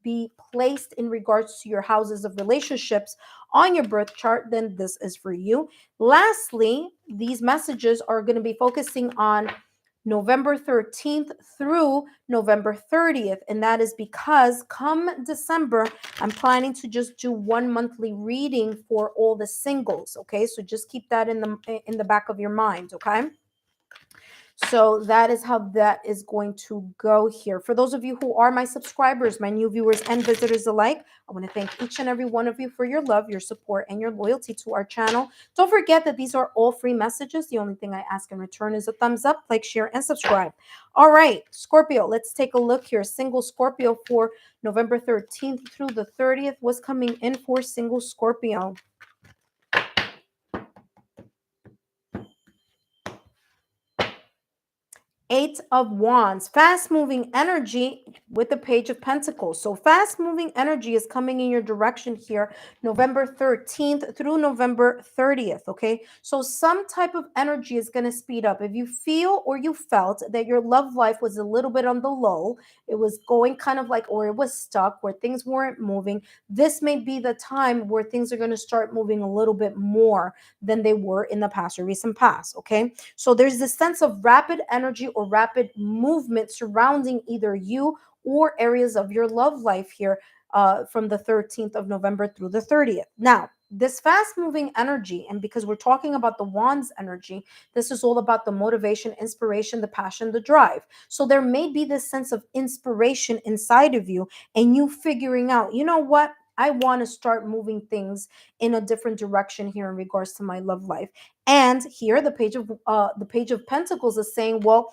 be placed in regards to your houses of relationships on your birth chart, then this is for you. Lastly, these messages are going to be focusing on November 13th through November 30th. And that is because come December, I'm planning to just do one monthly reading for all the singles. Okay, so just keep that in the back of your mind. Okay. So that is how that is going to go here. For those of you who are my subscribers, my new viewers and visitors alike, I want to thank each and every one of you for your love, your support, and your loyalty to our channel. Don't forget that these are all free messages. The only thing I ask in return is a thumbs up, like, share, and subscribe. All right, Scorpio, let's take a look here. Single Scorpio for November 13th through the 30th was coming in for single Scorpio. Eight of Wands, fast-moving energy with the Page of Pentacles. So fast-moving energy is coming in your direction here, November 13th through November 30th, okay? So some type of energy is going to speed up. If you feel or you felt that your love life was a little bit on the low, it was going kind of like, or it was stuck, where things weren't moving, this may be the time where things are going to start moving a little bit more than they were in the past or recent past, okay? So there's this sense of rapid energy or rapid movement surrounding either you or areas of your love life here from the 13th of November through the 30th. Now, this fast moving energy, and because we're talking about the Wands energy, this is all about the motivation, inspiration, the passion, the drive. So there may be this sense of inspiration inside of you and you figuring out, you know what? I want to start moving things in a different direction here in regards to my love life. And here the Page of Pentacles is saying, well,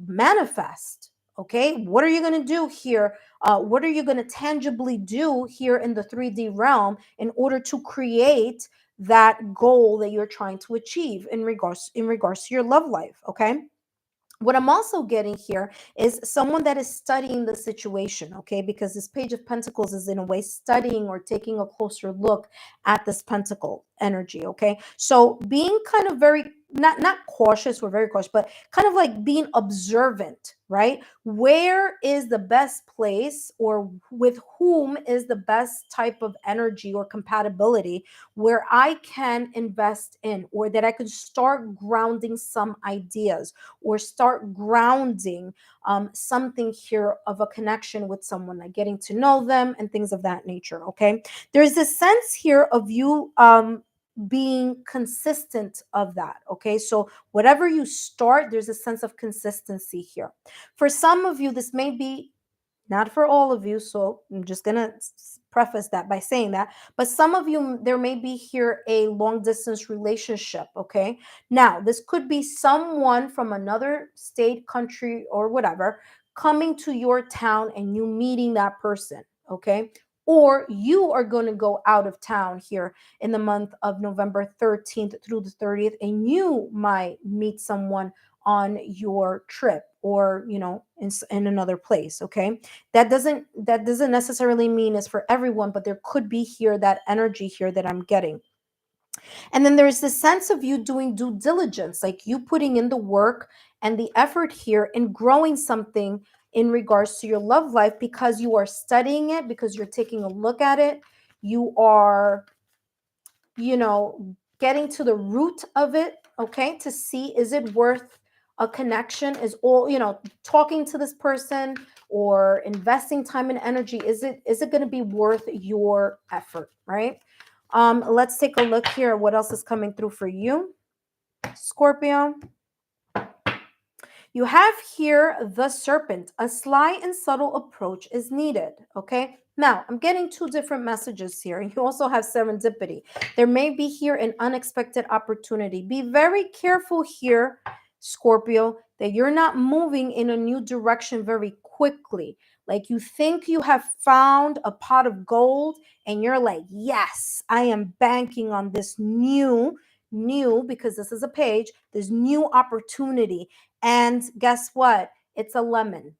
manifest. Okay, what are you going to do here? What are you going to tangibly do here in the 3D realm in order to create that goal that you're trying to achieve in regards to your love life? Okay. What I'm also getting here is someone that is studying the situation, okay? Because this Page of Pentacles is in a way studying or taking a closer look at this pentacle energy, okay? So being kind of very, not cautious, we're very cautious, but kind of like being observant, right? Where is the best place, or with whom is the best type of energy or compatibility where I can invest in, or that I could start grounding some ideas or start grounding something here of a connection with someone, like getting to know them and things of that nature. Okay, there's a sense here of you being consistent of that. Okay, so whatever you start, there's a sense of consistency here. For some of you, this may be, not for all of you, so I'm just going to preface that by saying that, but some of you, there may be here a long distance relationship, okay? Now, this could be someone from another state, country, or whatever, coming to your town and you meeting that person, okay? Or you are going to go out of town here in the month of November 13th through the 30th, and you might meet someone on your trip, or in another place. Okay, that doesn't necessarily mean it's for everyone, but there could be here that energy here that I'm getting. And then there's this sense of you doing due diligence, like you putting in the work and the effort here in growing something in regards to your love life, because you are studying it, because you're taking a look at it, you are getting to the root of it, okay, to see, is it worth a connection? Is all, talking to this person or investing time and energy, is it going to be worth your effort, right? Let's take a look here. What else is coming through for you, Scorpio? You have here the Serpent. A sly and subtle approach is needed, okay? Now, I'm getting two different messages here. You also have serendipity. There may be here an unexpected opportunity. Be very careful here, Scorpio, that you're not moving in a new direction very quickly. Like you think you have found a pot of gold and you're like, yes, I am banking on this new new, because this is a page, there's new opportunity. And guess what? It's a lemon.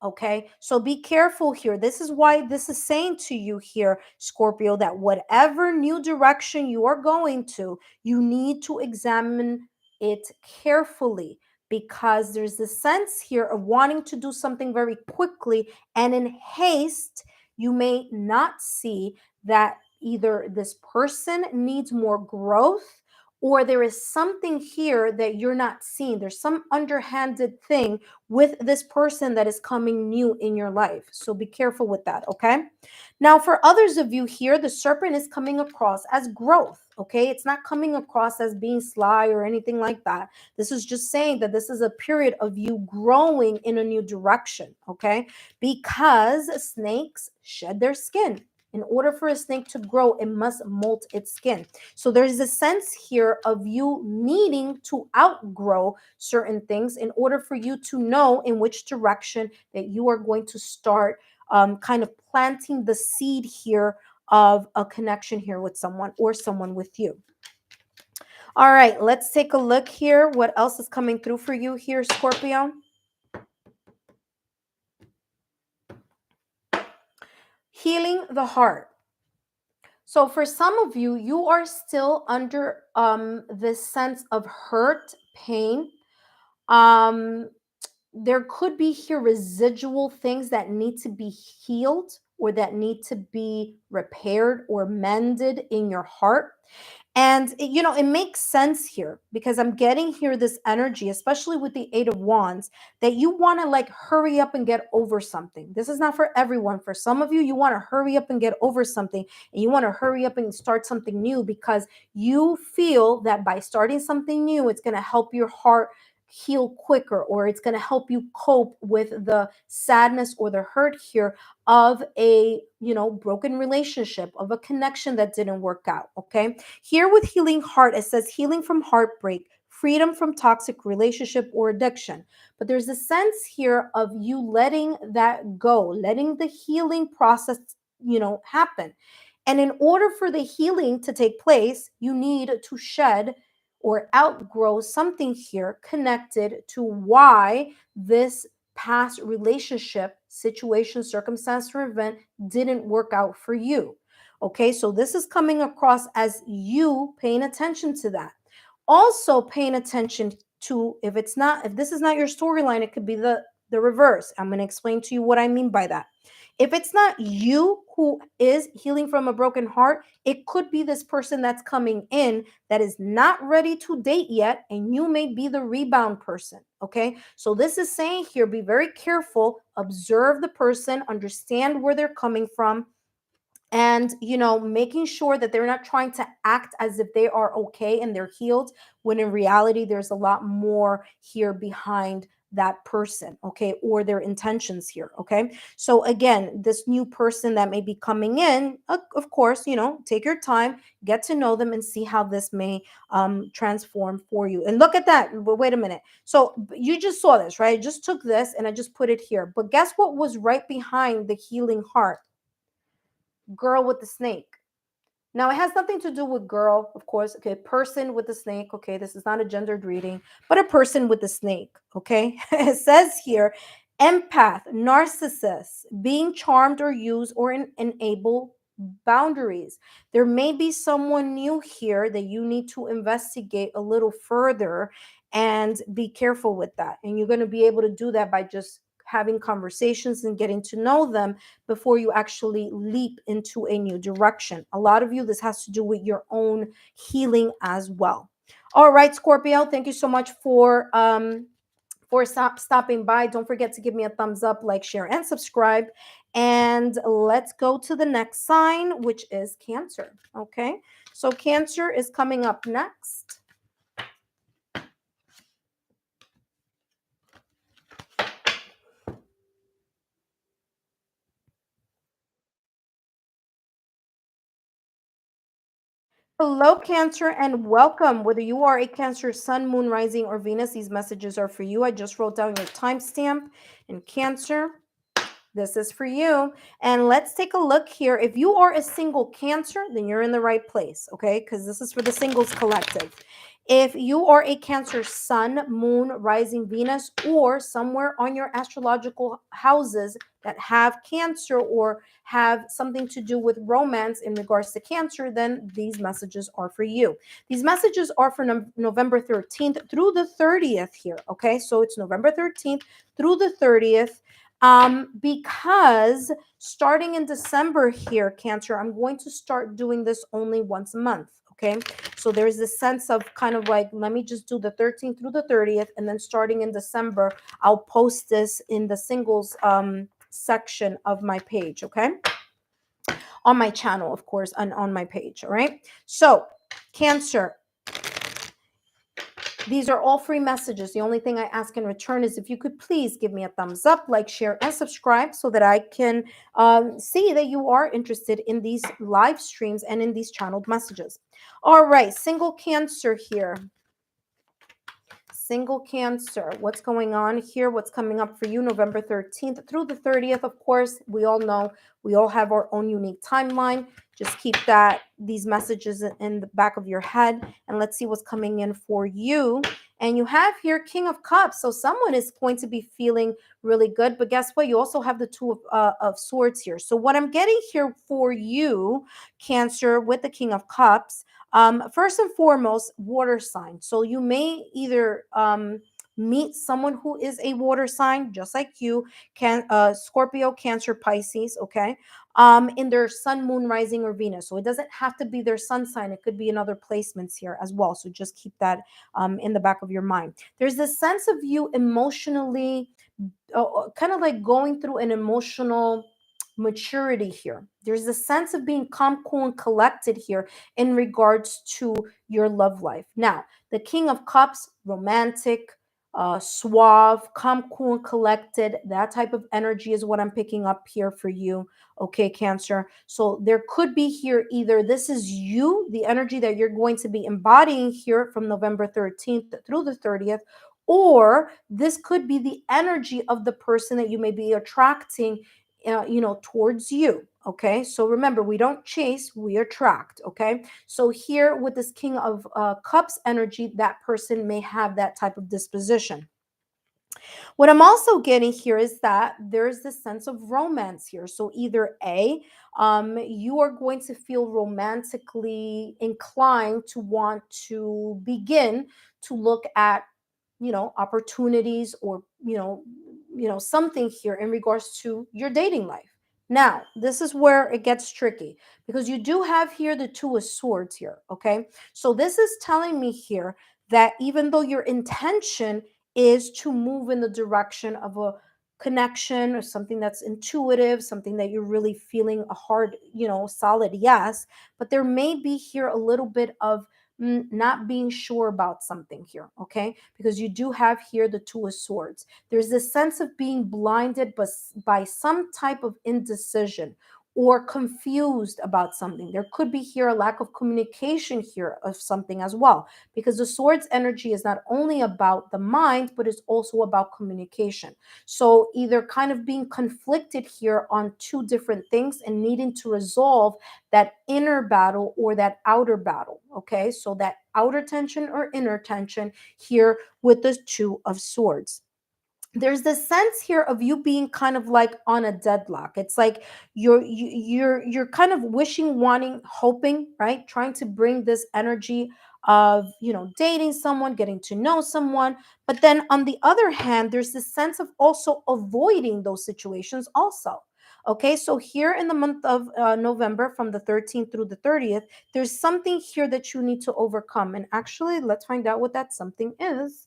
Okay, so be careful here. This is why this is saying to you here, Scorpio, that whatever new direction you are going to, you need to examine it carefully, because there's this sense here of wanting to do something very quickly, and in haste, you may not see that either this person needs more growth, or there is something here that you're not seeing. There's some underhanded thing with this person that is coming new in your life. So be careful with that, okay? Now, for others of you here, the serpent is coming across as growth, okay? It's not coming across as being sly or anything like that. This is just saying that this is a period of you growing in a new direction, okay? Because snakes shed their skin. In order for a snake to grow, it must molt its skin. So there's a sense here of you needing to outgrow certain things in order for you to know in which direction that you are going to start kind of planting the seed here of a connection here with someone, or someone with you. All right, let's take a look here. What else is coming through for you here, Scorpio? Healing the heart. So for some of you, you are still under this sense of hurt, pain. There could be here residual things that need to be healed, or that need to be repaired or mended in your heart. And it makes sense here, because I'm getting here this energy, especially with the Eight of Wands, that you want to like hurry up and get over something. This is not for everyone. For some of you, you want to hurry up and get over something, and you want to hurry up and start something new, because you feel that by starting something new, it's going to help your heart heal quicker, or it's going to help you cope with the sadness or the hurt here of a broken relationship, of a connection that didn't work out. Okay, here with healing heart, it says healing from heartbreak, freedom from toxic relationship or addiction. But there's a sense here of you letting that go, letting the healing process happen. And in order for the healing to take place, you need to shed or outgrow something here connected to why this past relationship, situation, circumstance, or event didn't work out for you. Okay, so this is coming across as you paying attention to that. Also paying attention to, if this is not your storyline, it could be the reverse. I'm going to explain to you what I mean by that. If it's not you who is healing from a broken heart, it could be this person that's coming in that is not ready to date yet, and you may be the rebound person. Okay, so this is saying here, be very careful, observe the person, understand where they're coming from, and making sure that they're not trying to act as if they are okay and they're healed, when in reality there's a lot more here behind that person, okay, or their intentions here. Okay, so again, this new person that may be coming in, of course, take your time, get to know them, and see how this may transform for you. And look at that. But wait a minute, so you just saw this, right? I just took this and I just put it here, but guess what was right behind the healing heart? Girl with the snake. Now, it has nothing to do with girl, of course. Okay, person with the snake. Okay, this is not a gendered reading, but a person with the snake. Okay, it says here, empath, narcissist, being charmed or used or enable boundaries. There may be someone new here that you need to investigate a little further, and be careful with that. And you're going to be able to do that by just having conversations and getting to know them before you actually leap into a new direction. A lot of you, this has to do with your own healing as well. All right, Scorpio, thank you so much for stopping by. Don't forget to give me a thumbs up, like, share, and subscribe. And let's go to the next sign, which is Cancer. Okay, so Cancer is coming up next. Hello, Cancer, and welcome. Whether you are a Cancer, Sun, Moon, Rising, or Venus, these messages are for you. I just wrote down your timestamp in Cancer. This is for you. And let's take a look here. If you are a single Cancer, then you're in the right place, okay? Because this is for the singles collective. If you are a Cancer sun, moon, rising Venus, or somewhere on your astrological houses that have Cancer or have something to do with romance in regards to Cancer, then these messages are for you. These messages are for November 13th through the 30th here, okay? So it's November 13th through the 30th. Because starting in December here, Cancer, I'm going to start doing this only once a month. Okay, so there's this sense of kind of like, let me just do the 13th through the 30th, and then starting in December, I'll post this in the singles section of my page, okay? On my channel, of course, and on my page, all right? So, Cancer, these are all free messages. The only thing I ask in return is if you could please give me a thumbs up, like, share, and subscribe so that I can see that you are interested in these live streams and in these channeled messages. All right, single Cancer here. Single Cancer, what's going on here? What's coming up for you November 13th through the 30th? Of course, we all know we all have our own unique timeline. Just keep these messages in the back of your head, and let's see what's coming in for you. And you have here King of Cups. So someone is going to be feeling really good. But guess what? You also have the Two of Swords here. So what I'm getting here for you, Cancer, with the King of Cups, first and foremost, water sign. So you may either meet someone who is a water sign, just like you, Scorpio, Cancer, Pisces, okay, in their sun, moon, rising, or Venus. So it doesn't have to be their sun sign. It could be in other placements here as well. So just keep that in the back of your mind. There's this sense of you emotionally, kind of like going through an emotional maturity here. There's a sense of being calm, cool, and collected here in regards to your love life. Now, the King of Cups, romantic, suave, calm, cool, and collected. That type of energy is what I'm picking up here for you. Okay, Cancer. So there could be here either this is you, the energy that you're going to be embodying here from November 13th through the 30th, or this could be the energy of the person that you may be attracting towards you. Okay, so remember, we don't chase, we attract. Okay, so here with this King of Cups energy, that person may have that type of disposition. What I'm also getting here is that there's this sense of romance here. So either you are going to feel romantically inclined to want to begin to look at opportunities, or something here in regards to your dating life. Now, this is where it gets tricky, because you do have here the Two of Swords here. Okay, so this is telling me here that even though your intention is to move in the direction of a connection or something that's intuitive, something that you're really feeling a hard, solid yes, but there may be here a little bit of not being sure about something here, okay? Because you do have here the Two of Swords. There's this sense of being blinded by some type of indecision or confused about something. There could be here a lack of communication here of something as well, because the Swords energy is not only about the mind, but it's also about communication. So either kind of being conflicted here on two different things and needing to resolve that inner battle or that outer battle. Okay, so that outer tension or inner tension here with the Two of Swords. There's this sense here of you being kind of like on a deadlock. It's like you're kind of wishing, wanting, hoping, right? Trying to bring this energy of dating someone, getting to know someone, but then on the other hand, there's this sense of also avoiding those situations also. Okay, so here in the month of November, from the 13th through the 30th, there's something here that you need to overcome. And actually, let's find out what that something is.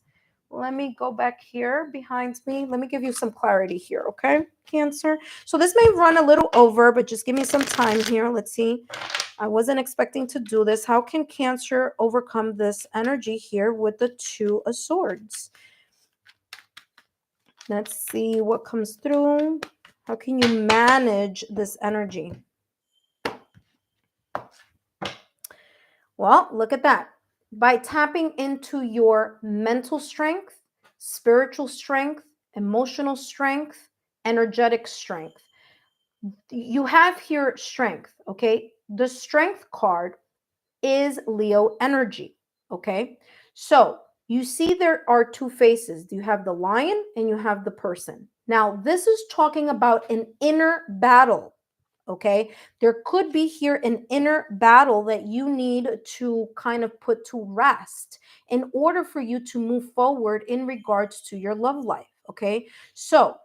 Let me go back here behind me. Let me give you some clarity here, okay, Cancer? So this may run a little over, but just give me some time here. Let's see. I wasn't expecting to do this. How can Cancer overcome this energy here with the Two of Swords? Let's see what comes through. How can you manage this energy? Well, look at that. By tapping into your mental strength, spiritual strength, emotional strength, energetic strength. You have here strength, okay? The strength card is Leo energy, okay? So you see there are two faces. You have the lion and you have the person. Now, this is talking about an inner battle. Okay, there could be here an inner battle that you need to kind of put to rest in order for you to move forward in regards to your love life. Okay, so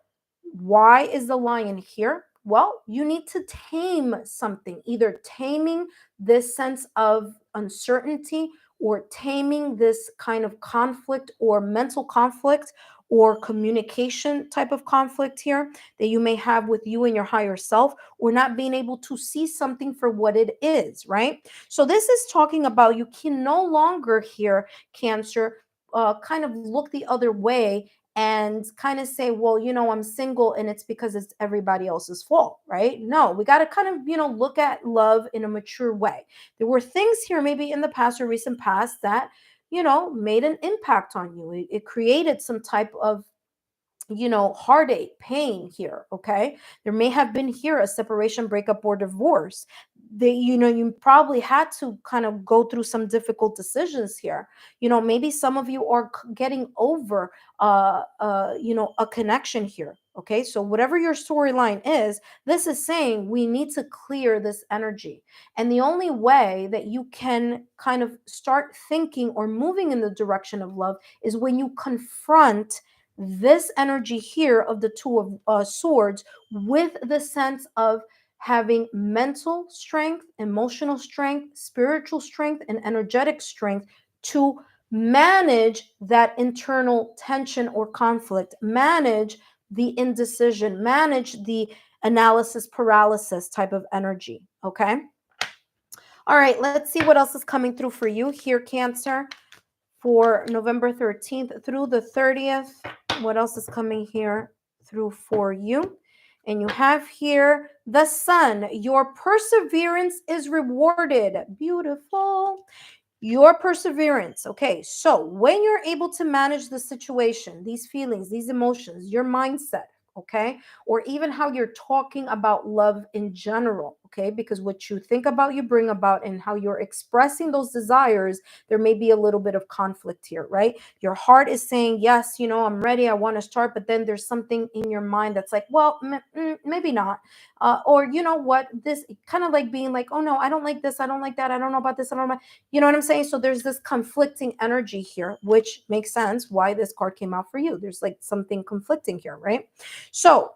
why is the lion here? Well, you need to tame something, either taming this sense of uncertainty or taming this kind of conflict or mental conflict or communication type of conflict here that you may have with you and your higher self, or not being able to see something for what it is, right? So this is talking about you can no longer here, Cancer, kind of look the other way and kind of say, well, I'm single and it's because it's everybody else's fault, right? No, we got to kind of, look at love in a mature way. There were things here maybe in the past or recent past that, made an impact on you. It created some type of heartache, pain here. Okay. There may have been here a separation, breakup, or divorce. You probably had to kind of go through some difficult decisions here. Maybe some of you are getting over, a connection here. Okay. So, whatever your storyline is, this is saying we need to clear this energy. And the only way that you can kind of start thinking or moving in the direction of love is when you confront this energy here of the two of swords with the sense of having mental strength, emotional strength, spiritual strength, and energetic strength to manage that internal tension or conflict, manage the indecision, manage the analysis paralysis type of energy. Okay. All right, let's see what else is coming through for you here, Cancer, for November 13th through the 30th. What else is coming here through for you? And you have here the sun. Your perseverance is rewarded. Beautiful. Your perseverance. Okay, so when you're able to manage the situation, these feelings, these emotions, your mindset, okay, or even how you're talking about love in general, okay, because what you think about, you bring about, and how you're expressing those desires, there may be a little bit of conflict here, right? Your heart is saying, yes, I'm ready, I want to start, but then there's something in your mind that's like, well, maybe not. Or you know what, this kind of like being like, oh no, I don't like this, I don't like that, I don't know about this, I don't know. You know what I'm saying? So there's this conflicting energy here, which makes sense why this card came out for you. There's like something conflicting here, right? So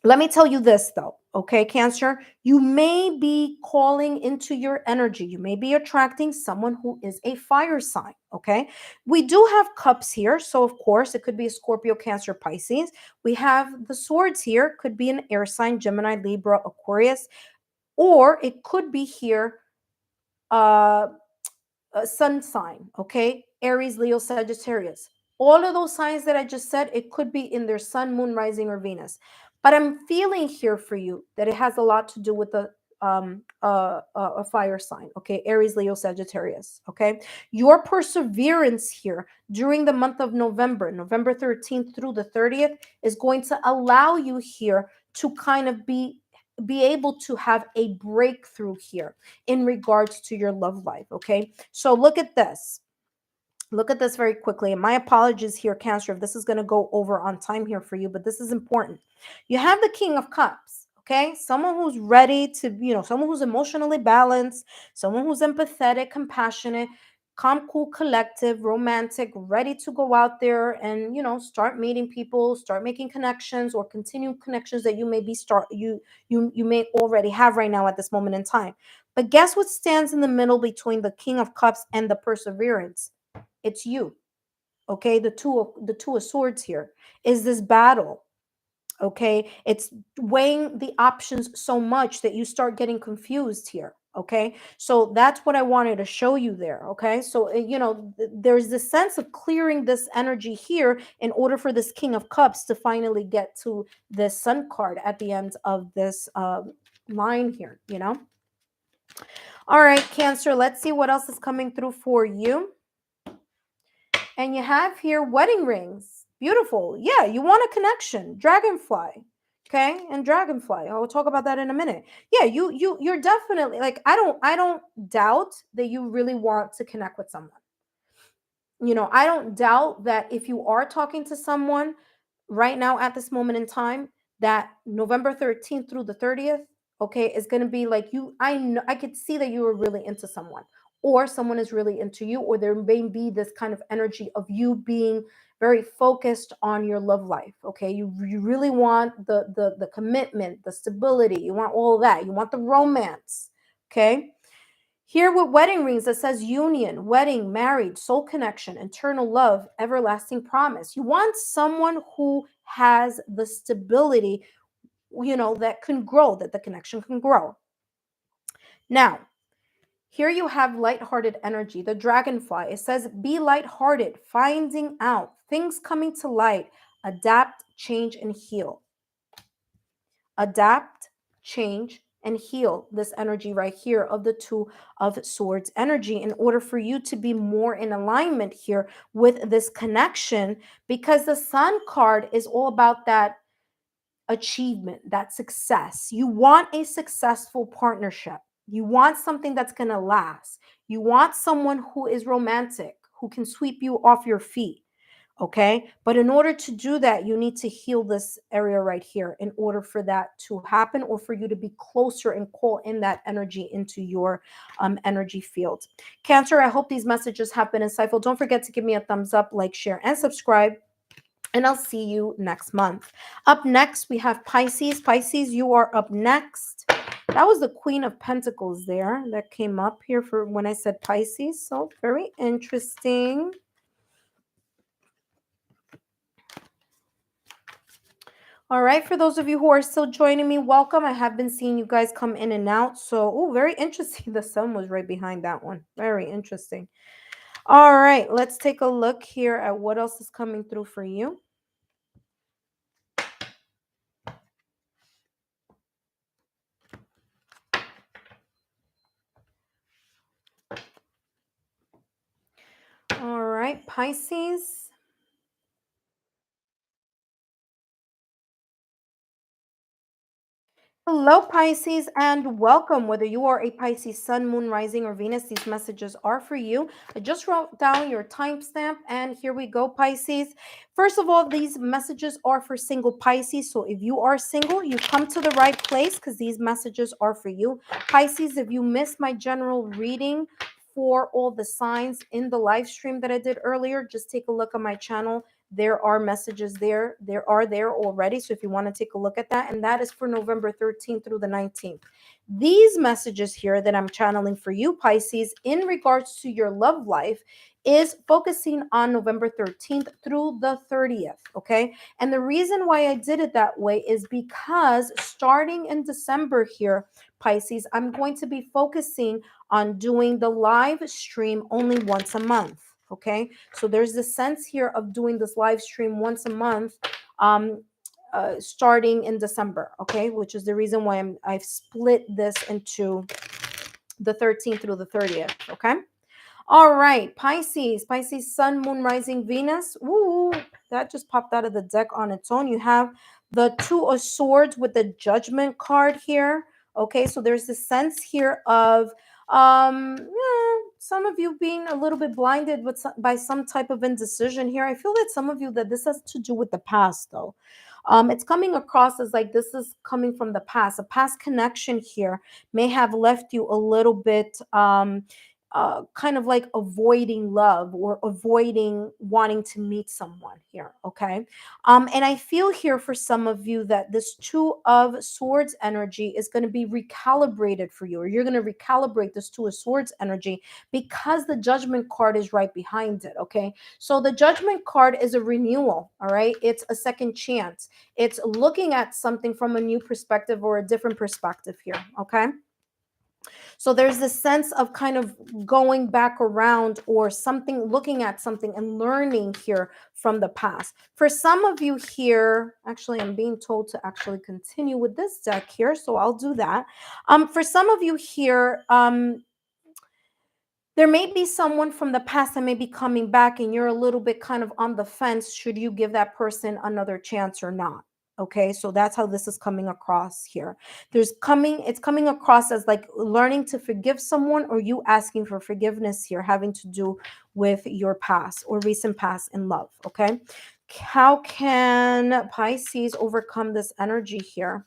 let me tell you this though, okay, Cancer, you may be calling into your energy. You may be attracting someone who is a fire sign, okay? We do have cups here, so of course it could be a Scorpio, Cancer, Pisces. We have the swords here, could be an air sign, Gemini, Libra, Aquarius, or it could be here uh sun sign, okay? Aries, Leo, Sagittarius. All of those signs that I just said, it could be in their sun, moon, rising, or Venus. But I'm feeling here for you that it has a lot to do with a fire sign, okay? Aries, Leo, Sagittarius, okay? Your perseverance here during the month of November, November 13th through the 30th, is going to allow you here to kind of be able to have a breakthrough here in regards to your love life. Okay, so look at this. Look at this very quickly. And my apologies here, Cancer, if this is going to go over on time here for you, but this is important. You have the King of Cups. Okay, someone who's ready to, someone who's emotionally balanced, someone who's empathetic, compassionate, calm, cool, collective, romantic, ready to go out there and, start meeting people, start making connections, or continue connections that you may be you may already have right now at this moment in time. But guess what stands in the middle between the King of Cups and the perseverance? It's you. Okay, the two of swords here is this battle. Okay, it's weighing the options so much that you start getting confused here. Okay, so that's what I wanted to show you there. Okay, so there's this sense of clearing this energy here in order for this King of Cups to finally get to this Sun card at the end of this line here. All right, Cancer, let's see what else is coming through for you. And you have here wedding rings. Beautiful. Yeah, you want a connection. Dragonfly. Okay? And dragonfly. I will talk about that in a minute. Yeah, you're definitely like I don't doubt that you really want to connect with someone. I don't doubt that if you are talking to someone right now at this moment in time, that November 13th through the 30th, okay, is going to be like I know, I could see that you are really into someone, or someone is really into you, or there may be this kind of energy of you being very focused on your love life. Okay, you really want the commitment, the stability, you want all that, you want the romance. Okay, here with wedding rings, it says union, wedding, married, soul connection, eternal love, everlasting promise. You want someone who has the stability, that can grow, that the connection can grow. Now, here you have lighthearted energy, the dragonfly. It says, be lighthearted, finding out, things coming to light, adapt, change, and heal. Adapt, change, and heal. This energy right here of the Two of Swords energy, in order for you to be more in alignment here with this connection, because the Sun card is all about that achievement, that success. You want a successful partnership. You want something that's going to last. You want someone who is romantic, who can sweep you off your feet. Okay. But in order to do that, you need to heal this area right here in order for that to happen, or for you to be closer and call in that energy into your energy field. Cancer, I hope these messages have been insightful. Don't forget to give me a thumbs up, like, share, and subscribe. And I'll see you next month. Up next, we have Pisces. Pisces, you are up next. That was the Queen of Pentacles there that came up here for when I said Pisces. So very interesting. All right, for those of you who are still joining me, welcome. I have been seeing you guys come in and out. So, oh, very interesting. The sun was right behind that one. Very interesting. All right, let's take a look here at what else is coming through for you. All right, Pisces. Hello, Pisces, and welcome. Whether you are a Pisces sun, moon, rising, or Venus, these messages are for you. I just wrote down your timestamp, and here we go, Pisces. First of all, these messages are for single Pisces. So if you are single, you come to the right place, because these messages are for you. Pisces, if you missed my general reading for all the signs in the live stream that I did earlier, just take a look at my channel. There are messages there. There already. So if you want to take a look at that, and that is for November 13th through the 19th. These messages here that I'm channeling for you, Pisces, in regards to your love life, is focusing on November 13th through the 30th. Okay. And the reason why I did it that way is because starting in December here, Pisces, I'm going to be focusing on doing the live stream only once a month. Okay, so there's the sense here of doing this live stream once a month, starting in December. Okay, which is the reason why I've split this into the 13th through the 30th. Okay. All right, Pisces, Pisces, Sun, Moon, Rising, Venus. Ooh, that just popped out of the deck on its own. You have the Two of Swords with the Judgment card here. Okay, so there's this sense here of some of you being a little bit blinded by some type of indecision here. I feel that some of you, that this has to do with the past, though. It's coming across as like this is coming from the past. A past connection here may have left you a little bit kind of like avoiding love, or avoiding wanting to meet someone here. Okay. And I feel here for some of you that this Two of Swords energy is going to be recalibrated for you, or you're going to recalibrate this Two of Swords energy, because the Judgment card is right behind it. Okay. So the Judgment card is a renewal. All right. It's a second chance. It's looking at something from a new perspective, or a different perspective here. Okay. So there's this sense of kind of going back around, or something, looking at something and learning here from the past. For some of you here, actually, I'm being told to actually continue with this deck here, so I'll do that. For some of you here, there may be someone from the past that may be coming back, and you're a little bit kind of on the fence. Should you give that person another chance or not? Okay, so that's how this is coming across here. It's coming across as like learning to forgive someone, or you asking for forgiveness here, having to do with your past or recent past in love. Okay, how can Pisces overcome this energy here?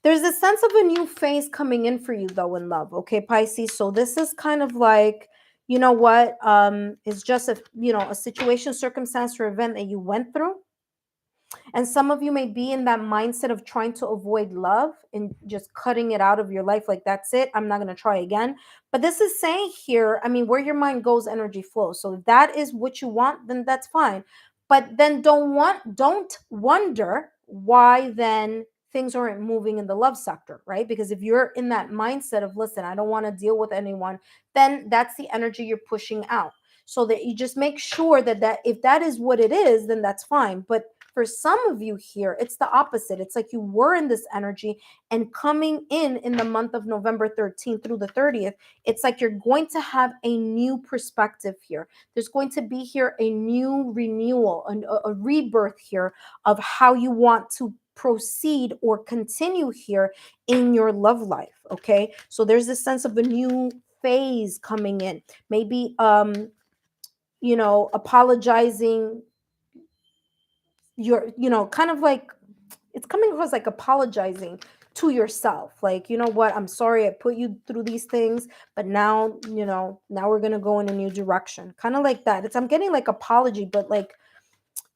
There's a sense of a new phase coming in for you though in love, okay, Pisces? So this is kind of like, you know what, it's just a situation, circumstance, or event that you went through. And some of you may be in that mindset of trying to avoid love and just cutting it out of your life. Like, that's it. I'm not going to try again. But this is saying here, I mean, where your mind goes, energy flows. So if that is what you want, then that's fine. But then don't wonder why then things aren't moving in the love sector, right? Because if you're in that mindset of, listen, I don't want to deal with anyone, then that's the energy you're pushing out. So that you just make sure that if that is what it is, then that's fine. But for some of you here, it's the opposite. It's like you were in this energy, and coming in the month of November 13th through the 30th, it's like you're going to have a new perspective here. There's going to be here a new renewal, a rebirth here of how you want to proceed or continue here in your love life. Okay, so there's this sense of a new phase coming in. Maybe apologizing, kind of like it's coming across like apologizing to yourself, like, you know what, I'm sorry I put you through these things, but now we're gonna go in a new direction, kind of like that. I'm getting like apology, but like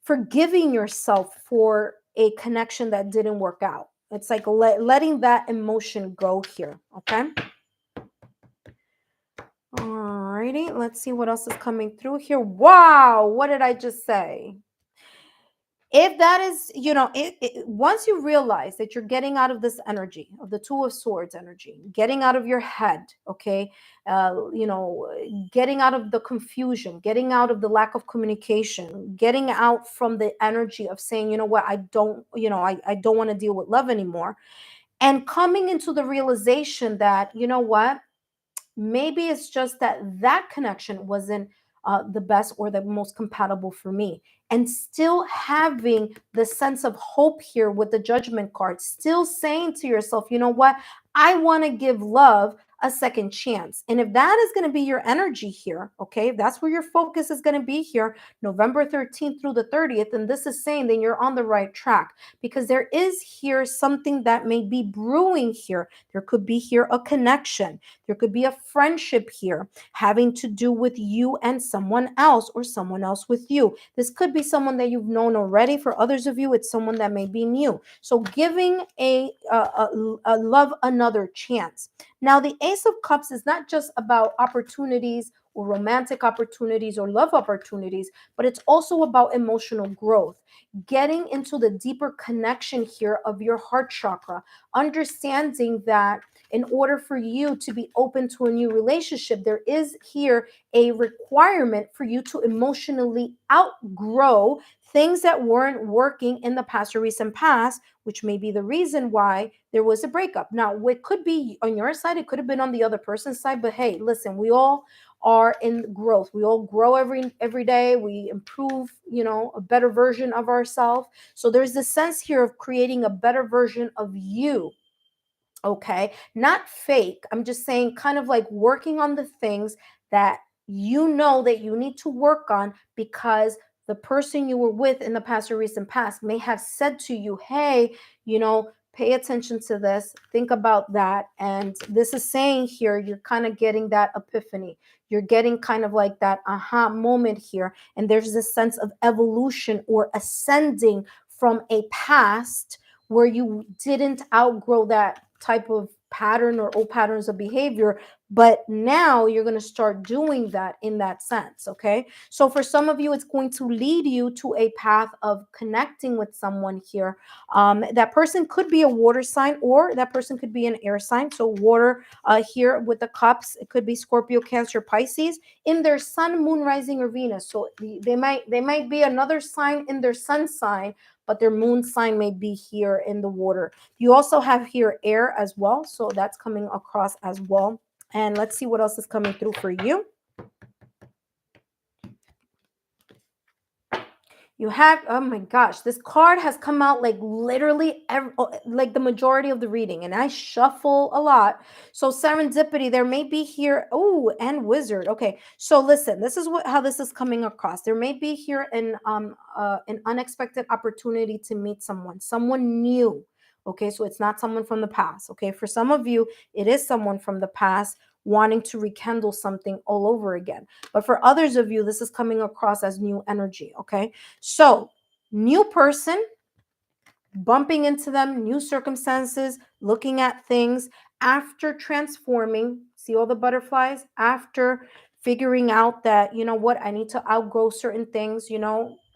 forgiving yourself for a connection that didn't work out. It's like letting that emotion go here. Okay, alrighty, let's see what else is coming through here. Wow, what did I just say? If that is, once you realize that you're getting out of this energy of the Two of Swords energy, getting out of your head, okay, getting out of the confusion, getting out of the lack of communication, getting out from the energy of saying, you know what, I don't want to deal with love anymore, and coming into the realization that, you know what, maybe it's just that connection wasn't the best or the most compatible for me, and still having the sense of hope here with the Judgment card, still saying to yourself, you know what, I want to give love a second chance. And if that is going to be your energy here, okay, if that's where your focus is going to be here, November 13th through the 30th, and this is saying, then you're on the right track, because there is here something that may be brewing here. There could be here a connection. There could be a friendship here having to do with you and someone else, or someone else with you. This could be someone that you've known already. For others of you, it's someone that may be new. So giving a love another chance. Now, the Ace of Cups is not just about opportunities or romantic opportunities or love opportunities, but it's also about emotional growth, getting into the deeper connection here of your heart chakra, understanding that in order for you to be open to a new relationship, there is here a requirement for you to emotionally outgrow things that weren't working in the past or recent past, which may be the reason why there was a breakup. Now, it could be on your side, it could have been on the other person's side, but hey, listen, we all are in growth. We all grow every day. We improve, a better version of ourselves. So there's this sense here of creating a better version of you. Okay, not fake. I'm just saying, kind of like working on the things that you know that you need to work on, because the person you were with in the past or recent past may have said to you, hey, pay attention to this, think about that. And this is saying here, you're kind of getting that epiphany. You're getting kind of like that aha moment here. And there's this sense of evolution or ascending from a past where you didn't outgrow that type of pattern or old patterns of behavior, but now you're going to start doing that in that sense. Okay, so for some of you, it's going to lead you to a path of connecting with someone here. That person could be a water sign, or that person could be an air sign. So water here with the cups, it could be Scorpio, Cancer, Pisces in their sun, moon, rising, or Venus. So they might be another sign in their sun sign, but their moon sign may be here in the water. You also have here air as well, so that's coming across as well. And let's see what else is coming through for you. You have, oh my gosh, this card has come out like literally like the majority of the reading, and I shuffle a lot. So serendipity, there may be here. Oh, and wizard. Okay, so listen, this is how this is coming across. There may be here an unexpected opportunity to meet someone new. Okay, so it's not someone from the past. Okay, for some of you, it is someone from the past wanting to rekindle something all over again. But for others of you, this is coming across as new energy. Okay. So, new person, bumping into them, new circumstances, looking at things after transforming. See all the butterflies? After figuring out that, you know what, I need to outgrow certain things.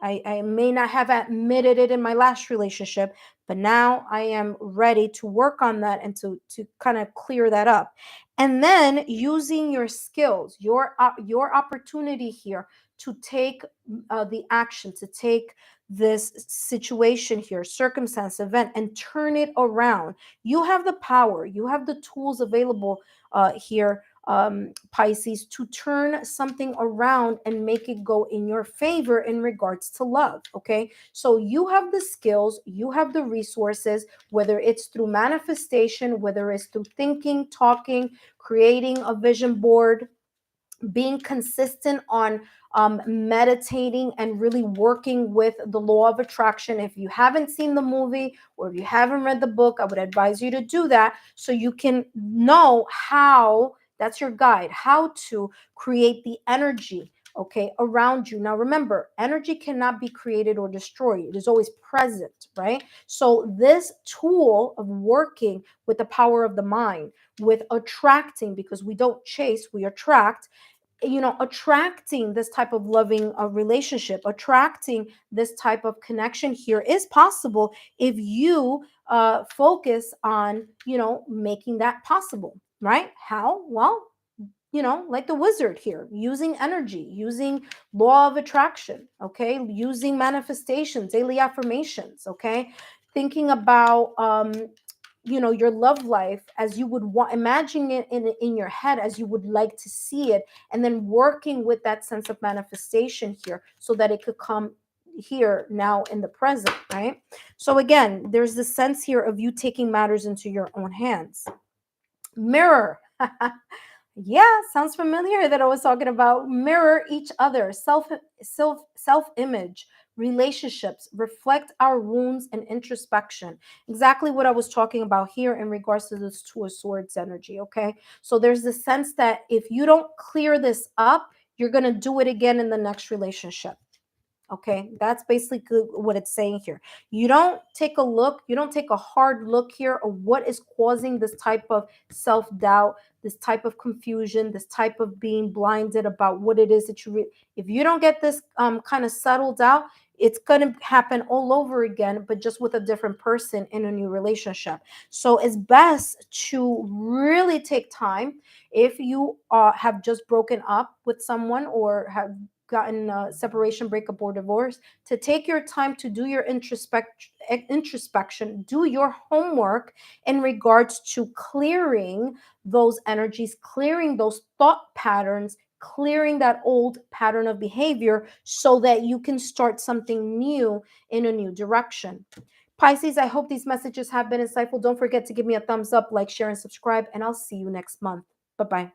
I may not have admitted it in my last relationship, but now I am ready to work on that and to kind of clear that up. And then using your skills, your opportunity here to take the action, to take this situation here, circumstance, event, and turn it around. You have the power, you have the tools available here, Pisces, to turn something around and make it go in your favor in regards to love. Okay, so you have the skills, you have the resources, whether it's through manifestation, whether it's through thinking, talking, creating a vision board, being consistent on meditating and really working with the law of attraction. If you haven't seen the movie or if you haven't read the book, I would advise you to do that so you can know how, that's your guide, how to create the energy, okay, around you. Now remember, energy cannot be created or destroyed. It is always present, right? So this tool of working with the power of the mind, with attracting, because we don't chase, we attract, attracting this type of loving relationship, attracting this type of connection here is possible if you focus on, making that possible, right? How? Well, like the wizard here, using energy, using law of attraction, okay, using manifestations, daily affirmations, okay, thinking about your love life as you would want, imagining it in your head as you would like to see it, and then working with that sense of manifestation here so that it could come here now in the present, right? So again, there's the sense here of you taking matters into your own hands. Mirror. Yeah, sounds familiar that I was talking about. Mirror each other, self-image, relationships, reflect our wounds and introspection. Exactly what I was talking about here in regards to this Two of Swords energy, okay? So there's the sense that if you don't clear this up, you're going to do it again in the next relationship. Okay, that's basically what it's saying here. You don't take a look, you don't take a hard look here of what is causing this type of self-doubt, this type of confusion, this type of being blinded about what it is that if you don't get this kind of settled out, it's going to happen all over again, but just with a different person in a new relationship. So it's best to really take time if you have just broken up with someone or have gotten a separation, breakup, or divorce, to take your time to do your introspection, do your homework in regards to clearing those energies, clearing those thought patterns, clearing that old pattern of behavior so that you can start something new in a new direction. Pisces, I hope these messages have been insightful. Don't forget to give me a thumbs up, like, share, and subscribe, and I'll see you next month. Bye-bye.